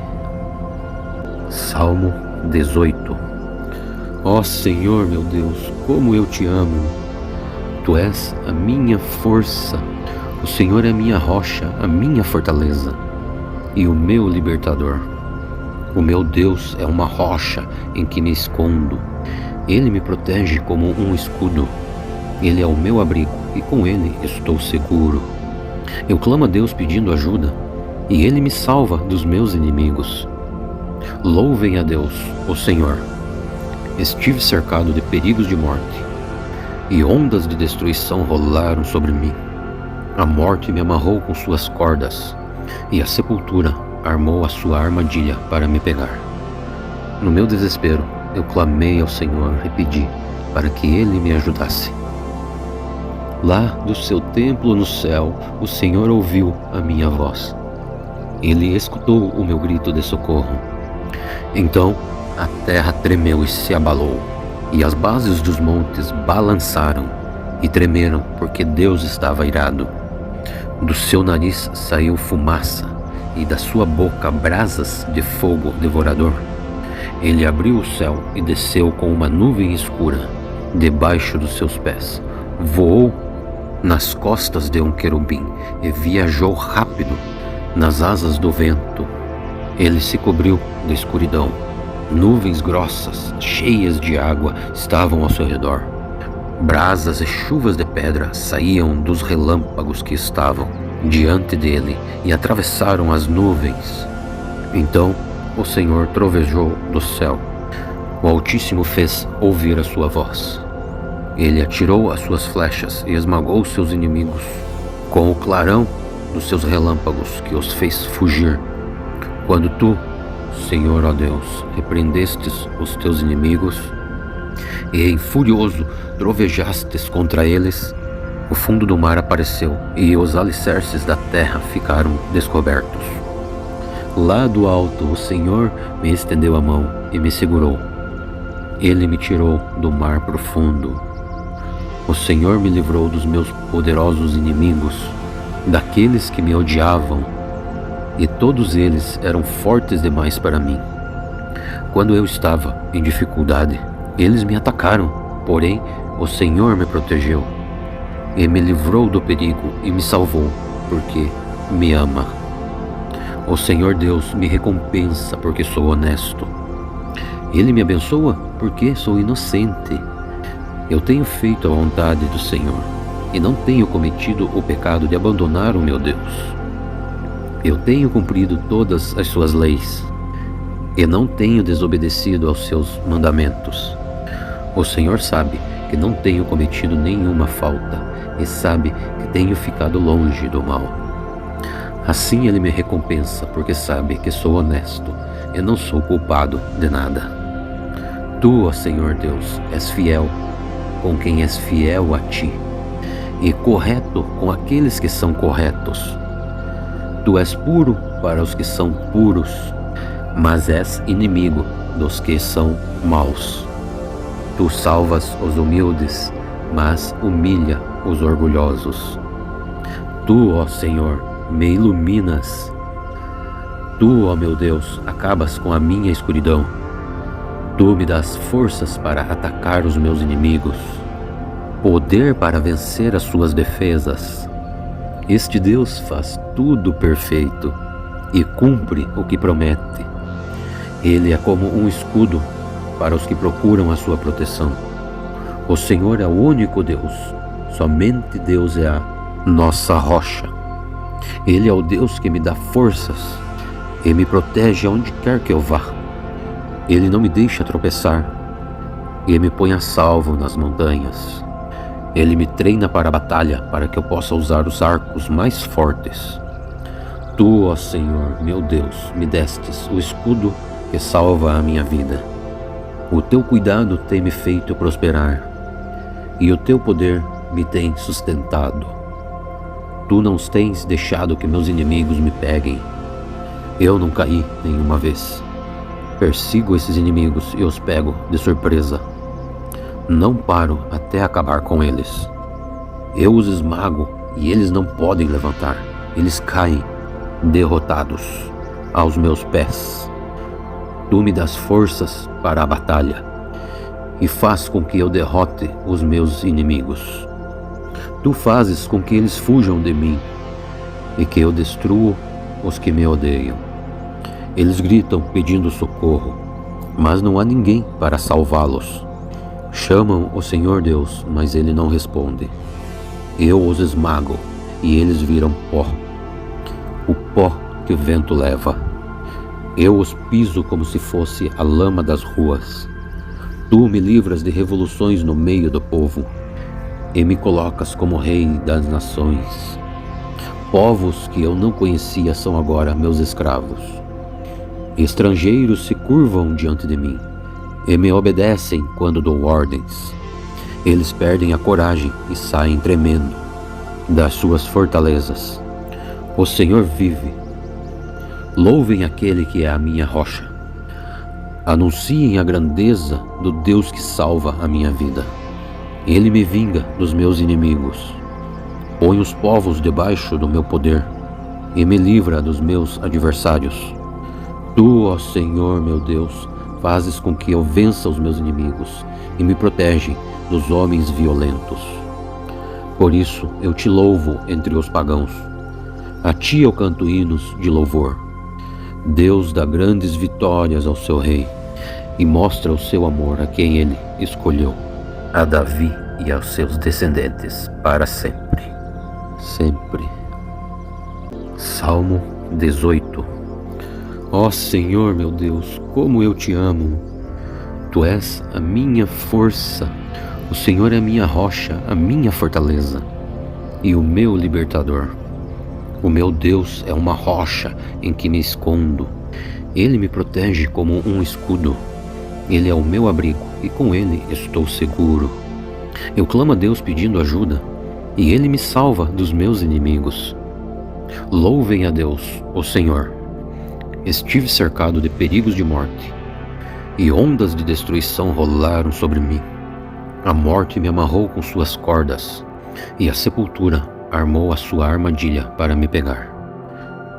Salmo 18. Ó Senhor meu Deus, como eu te amo! Tu és a minha força. O Senhor é a minha rocha, a minha fortaleza e o meu libertador. O meu Deus é uma rocha em que me escondo. Ele me protege como um escudo. Ele é o meu abrigo e com ele estou seguro. Eu clamo a Deus pedindo ajuda e ele me salva dos meus inimigos. Louvem a Deus, o Senhor. Estive cercado de perigos de morte e ondas de destruição rolaram sobre mim. A morte me amarrou com suas cordas e a sepultura armou a sua armadilha para me pegar. No meu desespero, eu clamei ao Senhor e pedi para que Ele me ajudasse. Lá do seu templo no céu, o Senhor ouviu a minha voz. Ele escutou o meu grito de socorro. Então a terra tremeu e se abalou, e as bases dos montes balançaram e tremeram, porque Deus estava irado. Do seu nariz saiu fumaça, e da sua boca brasas de fogo devorador. Ele abriu o céu e desceu com uma nuvem escura debaixo dos seus pés. Voou nas costas de um querubim e viajou rápido nas asas do vento. Ele se cobriu de escuridão. Nuvens grossas, cheias de água, estavam ao seu redor. Brasas e chuvas de pedra saíam dos relâmpagos que estavam diante dele e atravessaram as nuvens. Então o Senhor trovejou do céu. O Altíssimo fez ouvir a sua voz. Ele atirou as suas flechas e esmagou seus inimigos com o clarão dos seus relâmpagos, que os fez fugir. Quando tu, Senhor, ó Deus, repreendestes os teus inimigos e em furioso trovejastes contra eles, o fundo do mar apareceu e os alicerces da terra ficaram descobertos. Lá do alto o Senhor me estendeu a mão e me segurou. Ele me tirou do mar profundo. O Senhor me livrou dos meus poderosos inimigos, daqueles que me odiavam, e todos eles eram fortes demais para mim. Quando eu estava em dificuldade, eles me atacaram, porém o Senhor me protegeu e me livrou do perigo e me salvou, porque me ama. O Senhor Deus me recompensa porque sou honesto. Ele me abençoa porque sou inocente. Eu tenho feito a vontade do Senhor e não tenho cometido o pecado de abandonar o meu Deus. Eu tenho cumprido todas as suas leis e não tenho desobedecido aos seus mandamentos. O Senhor sabe que não tenho cometido nenhuma falta e sabe que tenho ficado longe do mal. Assim ele me recompensa, porque sabe que sou honesto e não sou culpado de nada. Tu, ó Senhor Deus, és fiel com quem és fiel a ti, e correto com aqueles que são corretos. Tu és puro para os que são puros, mas és inimigo dos que são maus. Tu salvas os humildes, mas humilha os orgulhosos. Tu, ó Senhor, me iluminas. Tu, ó meu Deus, acabas com a minha escuridão. Tu me dás forças para atacar os meus inimigos, poder para vencer as suas defesas. Este Deus faz tudo perfeito e cumpre o que promete. Ele é como um escudo para os que procuram a sua proteção. O Senhor é o único Deus, somente Deus é a nossa rocha. Ele é o Deus que me dá forças e me protege aonde quer que eu vá. Ele não me deixa tropeçar e me põe a salvo nas montanhas. Ele me treina para a batalha, para que eu possa usar os arcos mais fortes. Tu, ó Senhor, meu Deus, me destes o escudo que salva a minha vida. O teu cuidado tem me feito prosperar, e o teu poder me tem sustentado. Tu não tens deixado que meus inimigos me peguem. Eu não caí nenhuma vez. Persigo esses inimigos e os pego de surpresa. Não paro até acabar com eles. Eu os esmago e eles não podem levantar. Eles caem, derrotados, aos meus pés. Tu me das forças para a batalha e faz com que eu derrote os meus inimigos. Tu fazes com que eles fujam de mim e que eu destruo os que me odeiam. Eles gritam pedindo socorro, mas não há ninguém para salvá-los. Chamam o Senhor Deus, mas Ele não responde. Eu os esmago e eles viram pó, o pó que o vento leva. Eu os piso como se fosse a lama das ruas. Tu me livras de revoluções no meio do povo e me colocas como rei das nações. Povos que eu não conhecia são agora meus escravos. Estrangeiros se curvam diante de mim e me obedecem quando dou ordens. Eles perdem a coragem e saem tremendo das suas fortalezas. O Senhor vive. Louvem aquele que é a minha rocha. Anunciem a grandeza do Deus que salva a minha vida. Ele me vinga dos meus inimigos. Põe os povos debaixo do meu poder e me livra dos meus adversários. Tu, ó Senhor meu Deus, fazes com que eu vença os meus inimigos e me protege dos homens violentos. Por isso eu te louvo entre os pagãos. A ti eu canto hinos de louvor. Deus dá grandes vitórias ao seu rei e mostra o seu amor a quem ele escolheu, a Davi e aos seus descendentes para sempre. Sempre. Salmo 18. Ó Senhor meu Deus, como eu te amo! Tu és a minha força, o Senhor é a minha rocha, a minha fortaleza e o meu libertador. O meu Deus é uma rocha em que me escondo. Ele me protege como um escudo. Ele é o meu abrigo e com ele estou seguro. Eu clamo a Deus pedindo ajuda e ele me salva dos meus inimigos. Louvem a Deus, o Senhor. Estive cercado de perigos de morte e ondas de destruição rolaram sobre mim. A morte me amarrou com suas cordas e a sepultura armou a sua armadilha para me pegar.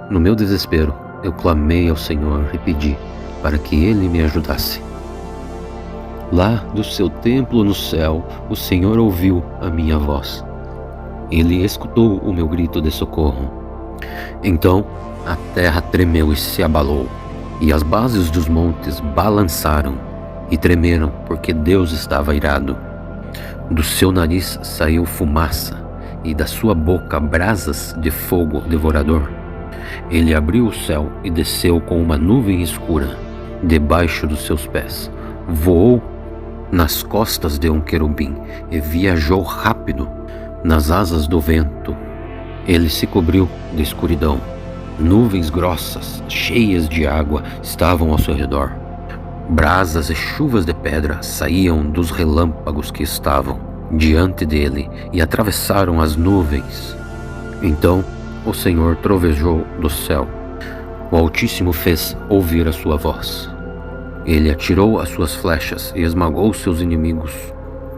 No meu desespero, eu clamei ao Senhor e pedi para que Ele me ajudasse. Lá do seu templo no céu, o Senhor ouviu a minha voz. Ele escutou o meu grito de socorro. Então a terra tremeu e se abalou, e as bases dos montes balançaram e tremeram, porque Deus estava irado. Do seu nariz saiu fumaça, e da sua boca brasas de fogo devorador. Ele abriu o céu e desceu com uma nuvem escura debaixo dos seus pés. Voou nas costas de um querubim e viajou rápido Nas asas do vento, ele se cobriu de escuridão. Nuvens grossas, cheias de água, estavam ao seu redor. Brasas e chuvas de pedra saíam dos relâmpagos que estavam diante dele e atravessaram as nuvens. Então o Senhor trovejou do céu. O Altíssimo fez ouvir a sua voz. Ele atirou as suas flechas e esmagou seus inimigos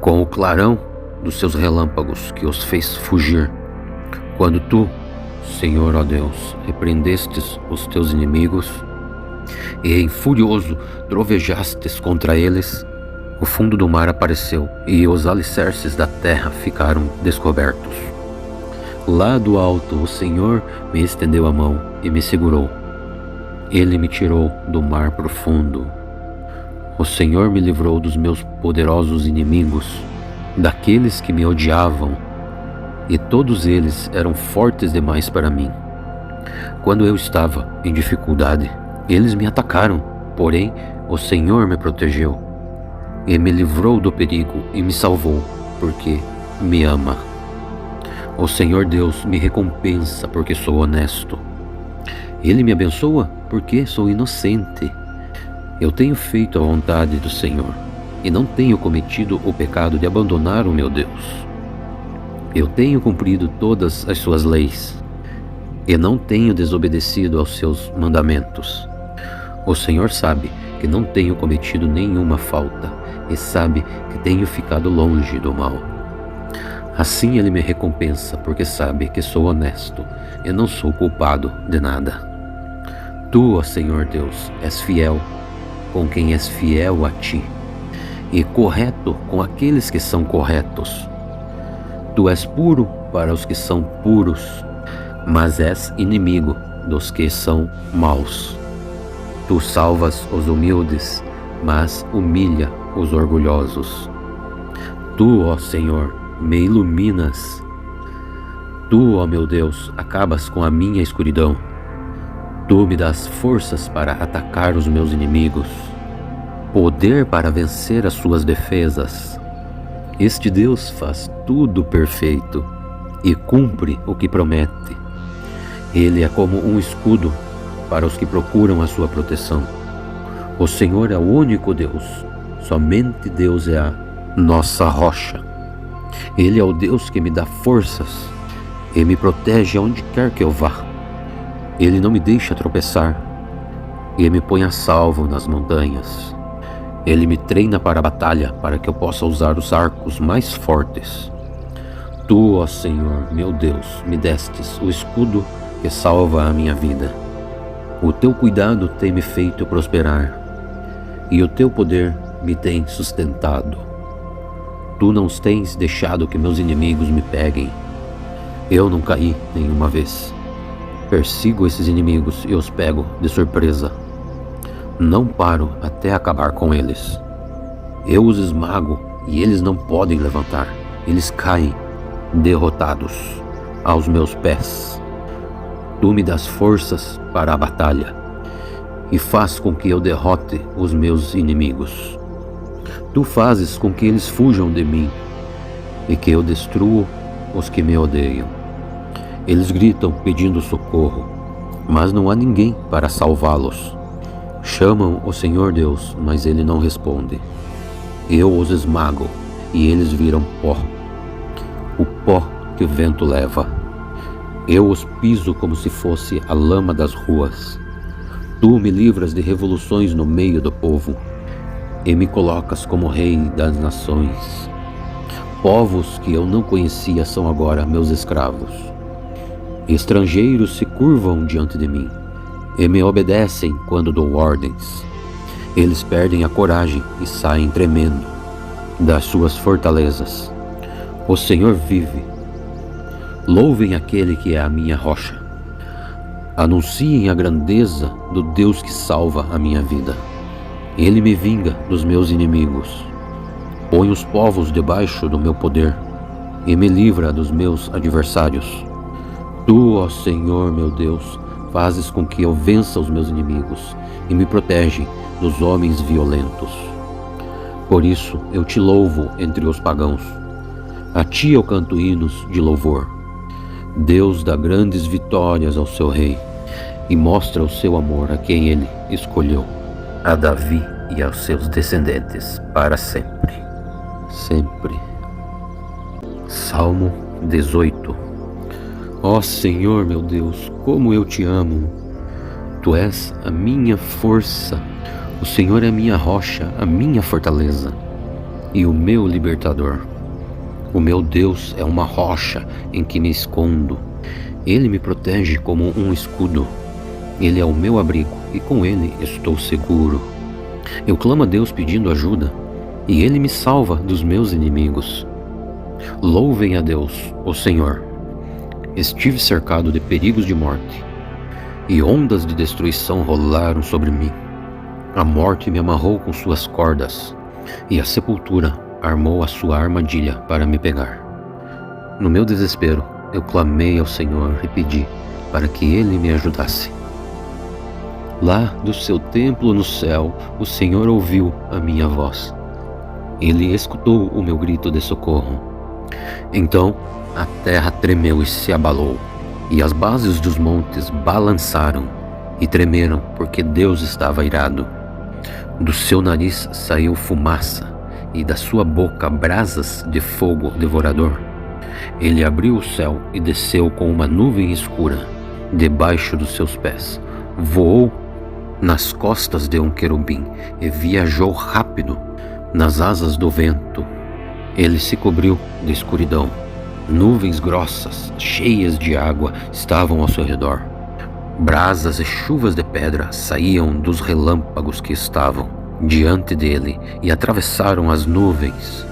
com o clarão dos seus relâmpagos, que os fez fugir. Quando tu, Senhor, ó Deus, repreendestes os teus inimigos e em furioso trovejastes contra eles, o fundo do mar apareceu e os alicerces da terra ficaram descobertos. Lá do alto o Senhor me estendeu a mão e me segurou. Ele me tirou do mar profundo. O Senhor me livrou dos meus poderosos inimigos, daqueles que me odiavam, e todos eles eram fortes demais para mim. Quando eu estava em dificuldade, eles me atacaram, porém o Senhor me protegeu e me livrou do perigo e me salvou, porque me ama. O Senhor Deus me recompensa porque sou honesto. Ele me abençoa porque sou inocente. Eu tenho feito a vontade do Senhor e não tenho cometido o pecado de abandonar o meu Deus. Eu tenho cumprido todas as suas leis e não tenho desobedecido aos seus mandamentos. O Senhor sabe que não tenho cometido nenhuma falta e sabe que tenho ficado longe do mal. Assim ele me recompensa porque sabe que sou honesto e não sou culpado de nada. Tu, ó Senhor Deus, és fiel com quem és fiel a ti e correto com aqueles que são corretos. Tu és puro para os que são puros, mas és inimigo dos que são maus. Tu salvas os humildes, mas humilha os orgulhosos. Tu, ó Senhor, me iluminas. Tu, ó meu Deus, acabas com a minha escuridão. Tu me dás forças para atacar os meus inimigos, poder para vencer as suas defesas. Este Deus faz tudo perfeito e cumpre o que promete. Ele é como um escudo para os que procuram a sua proteção. O Senhor é o único Deus, somente Deus é a nossa rocha. Ele é o Deus que me dá forças e me protege aonde quer que eu vá. Ele não me deixa tropeçar e me põe a salvo nas montanhas. Ele me treina para a batalha, para que eu possa usar os arcos mais fortes. Tu, ó Senhor, meu Deus, me destes o escudo que salva a minha vida. O teu cuidado tem me feito prosperar, e o teu poder me tem sustentado. Tu não tens deixado que meus inimigos me peguem. Eu não caí nenhuma vez. Persigo esses inimigos e os pego de surpresa. Não paro até acabar com eles. Eu os esmago e eles não podem levantar. Eles caem, derrotados, aos meus pés. Tu me dás forças para a batalha e faz com que eu derrote os meus inimigos. Tu fazes com que eles fujam de mim e que eu destrua os que me odeiam. Eles gritam pedindo socorro, mas não há ninguém para salvá-los. Chamam o Senhor Deus, mas ele não responde. Eu os esmago e eles viram pó, o pó que o vento leva. Eu os piso como se fosse a lama das ruas. Tu me livras de revoluções no meio do povo e me colocas como rei das nações. Povos que eu não conhecia são agora meus escravos. Estrangeiros se curvam diante de mim e me obedecem quando dou ordens. Eles perdem a coragem e saem tremendo das suas fortalezas. O Senhor vive. Louvem aquele que é a minha rocha. Anunciem a grandeza do Deus que salva a minha vida. Ele me vinga dos meus inimigos. Põe os povos debaixo do meu poder e me livra dos meus adversários. Tu, ó Senhor meu Deus, fazes com que eu vença os meus inimigos e me protege dos homens violentos. Por isso eu te louvo entre os pagãos A ti eu canto hinos de louvor. Deus dá grandes vitórias ao seu rei e mostra o seu amor a quem ele escolheu, a Davi e aos seus descendentes para sempre. Sempre. Salmo 18. Ó Senhor meu Deus, como eu te amo! Tu és a minha força, o Senhor é a minha rocha, a minha fortaleza e o meu libertador. O meu Deus é uma rocha em que me escondo. Ele me protege como um escudo. Ele é o meu abrigo e com ele estou seguro. Eu clamo a Deus pedindo ajuda e ele me salva dos meus inimigos. Louvem a Deus, o Senhor. Estive cercado de perigos de morte e ondas de destruição rolaram sobre mim. A morte me amarrou com suas cordas e a sepultura armou a sua armadilha para me pegar. No meu desespero, eu clamei ao Senhor e pedi para que Ele me ajudasse. Lá do seu templo no céu, o Senhor ouviu a minha voz. Ele escutou o meu grito de socorro. Então a terra tremeu e se abalou, e as bases dos montes balançaram e tremeram, porque Deus estava irado. Do seu nariz saiu fumaça, e da sua boca brasas de fogo devorador. Ele abriu o céu e desceu com uma nuvem escura debaixo dos seus pés. Voou nas costas de um querubim e viajou rápido nas asas do vento. Ele se cobriu de escuridão. Nuvens grossas, cheias de água, estavam ao seu redor. Brasas e chuvas de pedra saíam dos relâmpagos que estavam diante dele e atravessaram as nuvens.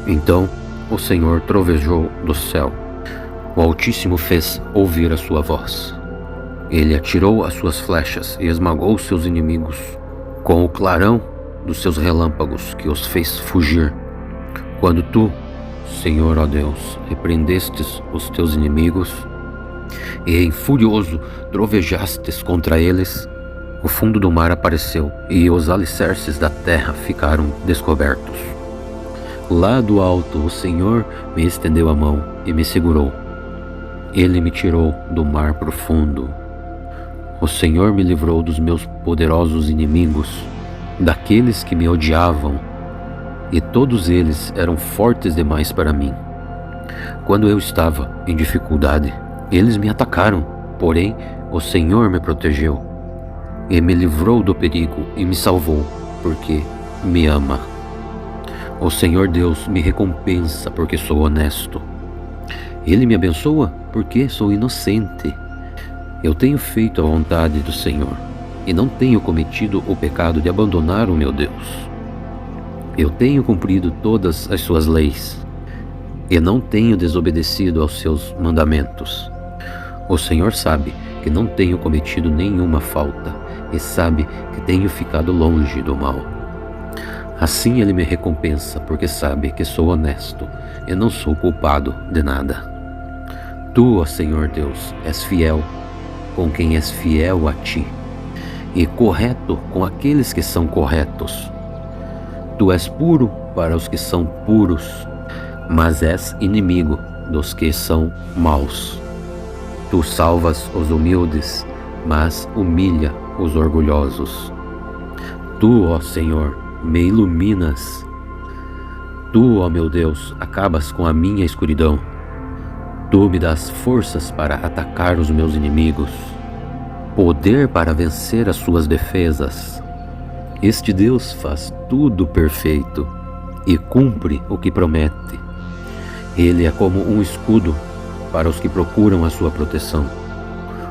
Então o Senhor trovejou do céu. O Altíssimo fez ouvir a sua voz. Ele atirou as suas flechas e esmagou seus inimigos com o clarão dos seus relâmpagos que os fez fugir. Quando tu, Senhor, ó Deus, repreendestes os teus inimigos e em furioso trovejastes contra eles, o fundo do mar apareceu e os alicerces da terra ficaram descobertos. Lá do alto o Senhor me estendeu a mão e me segurou. Ele me tirou do mar profundo. O Senhor me livrou dos meus poderosos inimigos, daqueles que me odiavam, e todos eles eram fortes demais para mim. Quando eu estava em dificuldade, eles me atacaram, porém o Senhor me protegeu e me livrou do perigo e me salvou, porque me ama. O Senhor Deus me recompensa porque sou honesto. Ele me abençoa porque sou inocente. Eu tenho feito a vontade do Senhor e não tenho cometido o pecado de abandonar o meu Deus. Eu tenho cumprido todas as suas leis e não tenho desobedecido aos seus mandamentos. O Senhor sabe que não tenho cometido nenhuma falta e sabe que tenho ficado longe do mal. Assim ele me recompensa, porque sabe que sou honesto e não sou culpado de nada. Tu, ó Senhor Deus, és fiel com quem és fiel a ti, e correto com aqueles que são corretos. Tu és puro para os que são puros, mas és inimigo dos que são maus. Tu salvas os humildes, mas humilha os orgulhosos. Tu, ó Senhor, me iluminas. Tu, ó meu Deus, acabas com a minha escuridão. Tu me dás forças para atacar os meus inimigos, poder para vencer as suas defesas. Este Deus faz tudo perfeito e cumpre o que promete. Ele é como um escudo para os que procuram a sua proteção.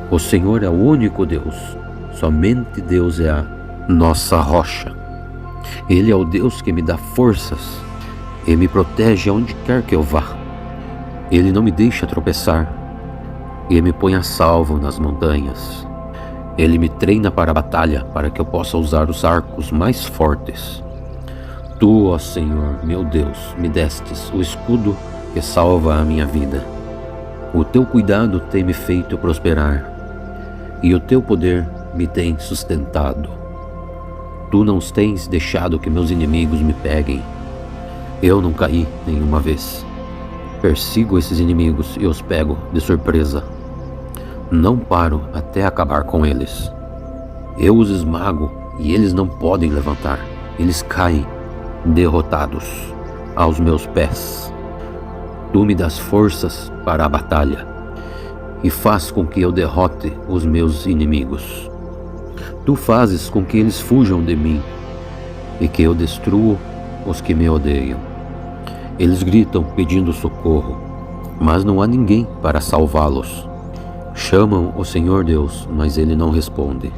O Senhor é o único Deus, somente Deus é a nossa rocha. Ele é o Deus que me dá forças e me protege aonde quer que eu vá. Ele não me deixa tropeçar e me põe a salvo nas montanhas. Ele me treina para a batalha, para que eu possa usar os arcos mais fortes. Tu, ó Senhor, meu Deus, me destes o escudo que salva a minha vida. O teu cuidado tem me feito prosperar, e o teu poder me tem sustentado. Tu não tens deixado que meus inimigos me peguem. Eu não caí nenhuma vez. Persigo esses inimigos e os pego de surpresa. Não paro até acabar com eles. Eu os esmago e eles não podem levantar. Eles caem, derrotados, aos meus pés. Tu me das forças para a batalha e faz com que eu derrote os meus inimigos. Tu fazes com que eles fujam de mim e que eu destrua os que me odeiam. Eles gritam pedindo socorro, mas não há ninguém para salvá-los. Chamam o Senhor Deus, mas Ele não responde.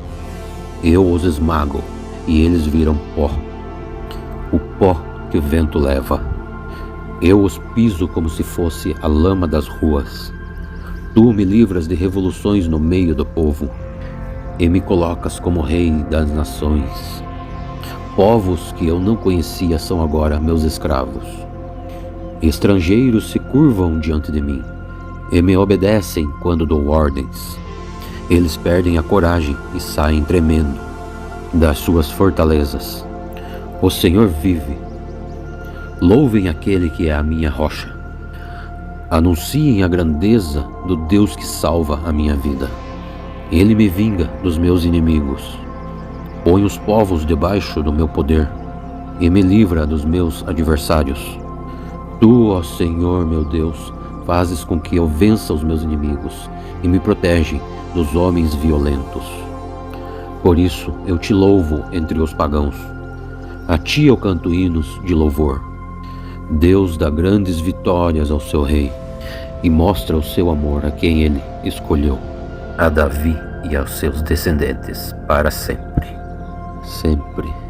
Eu os esmago e eles viram pó, o pó que o vento leva. Eu os piso como se fosse a lama das ruas. Tu me livras de revoluções no meio do povo e me colocas como rei das nações. Povos que eu não conhecia são agora meus escravos. Estrangeiros se curvam diante de mim e me obedecem quando dou ordens. Eles perdem a coragem e saem tremendo das suas fortalezas. O Senhor vive. Louvem aquele que é a minha rocha. Anunciem a grandeza do Deus que salva a minha vida. Ele me vinga dos meus inimigos. Põe os povos debaixo do meu poder e me livra dos meus adversários. Tu, ó Senhor meu Deus, fazes com que eu vença os meus inimigos e me protege dos homens violentos. Por isso eu te louvo entre os pagãos. A ti eu canto hinos de louvor. Deus dá grandes vitórias ao seu rei e mostra o seu amor a quem ele escolheu, a Davi e aos seus descendentes para sempre. Sempre.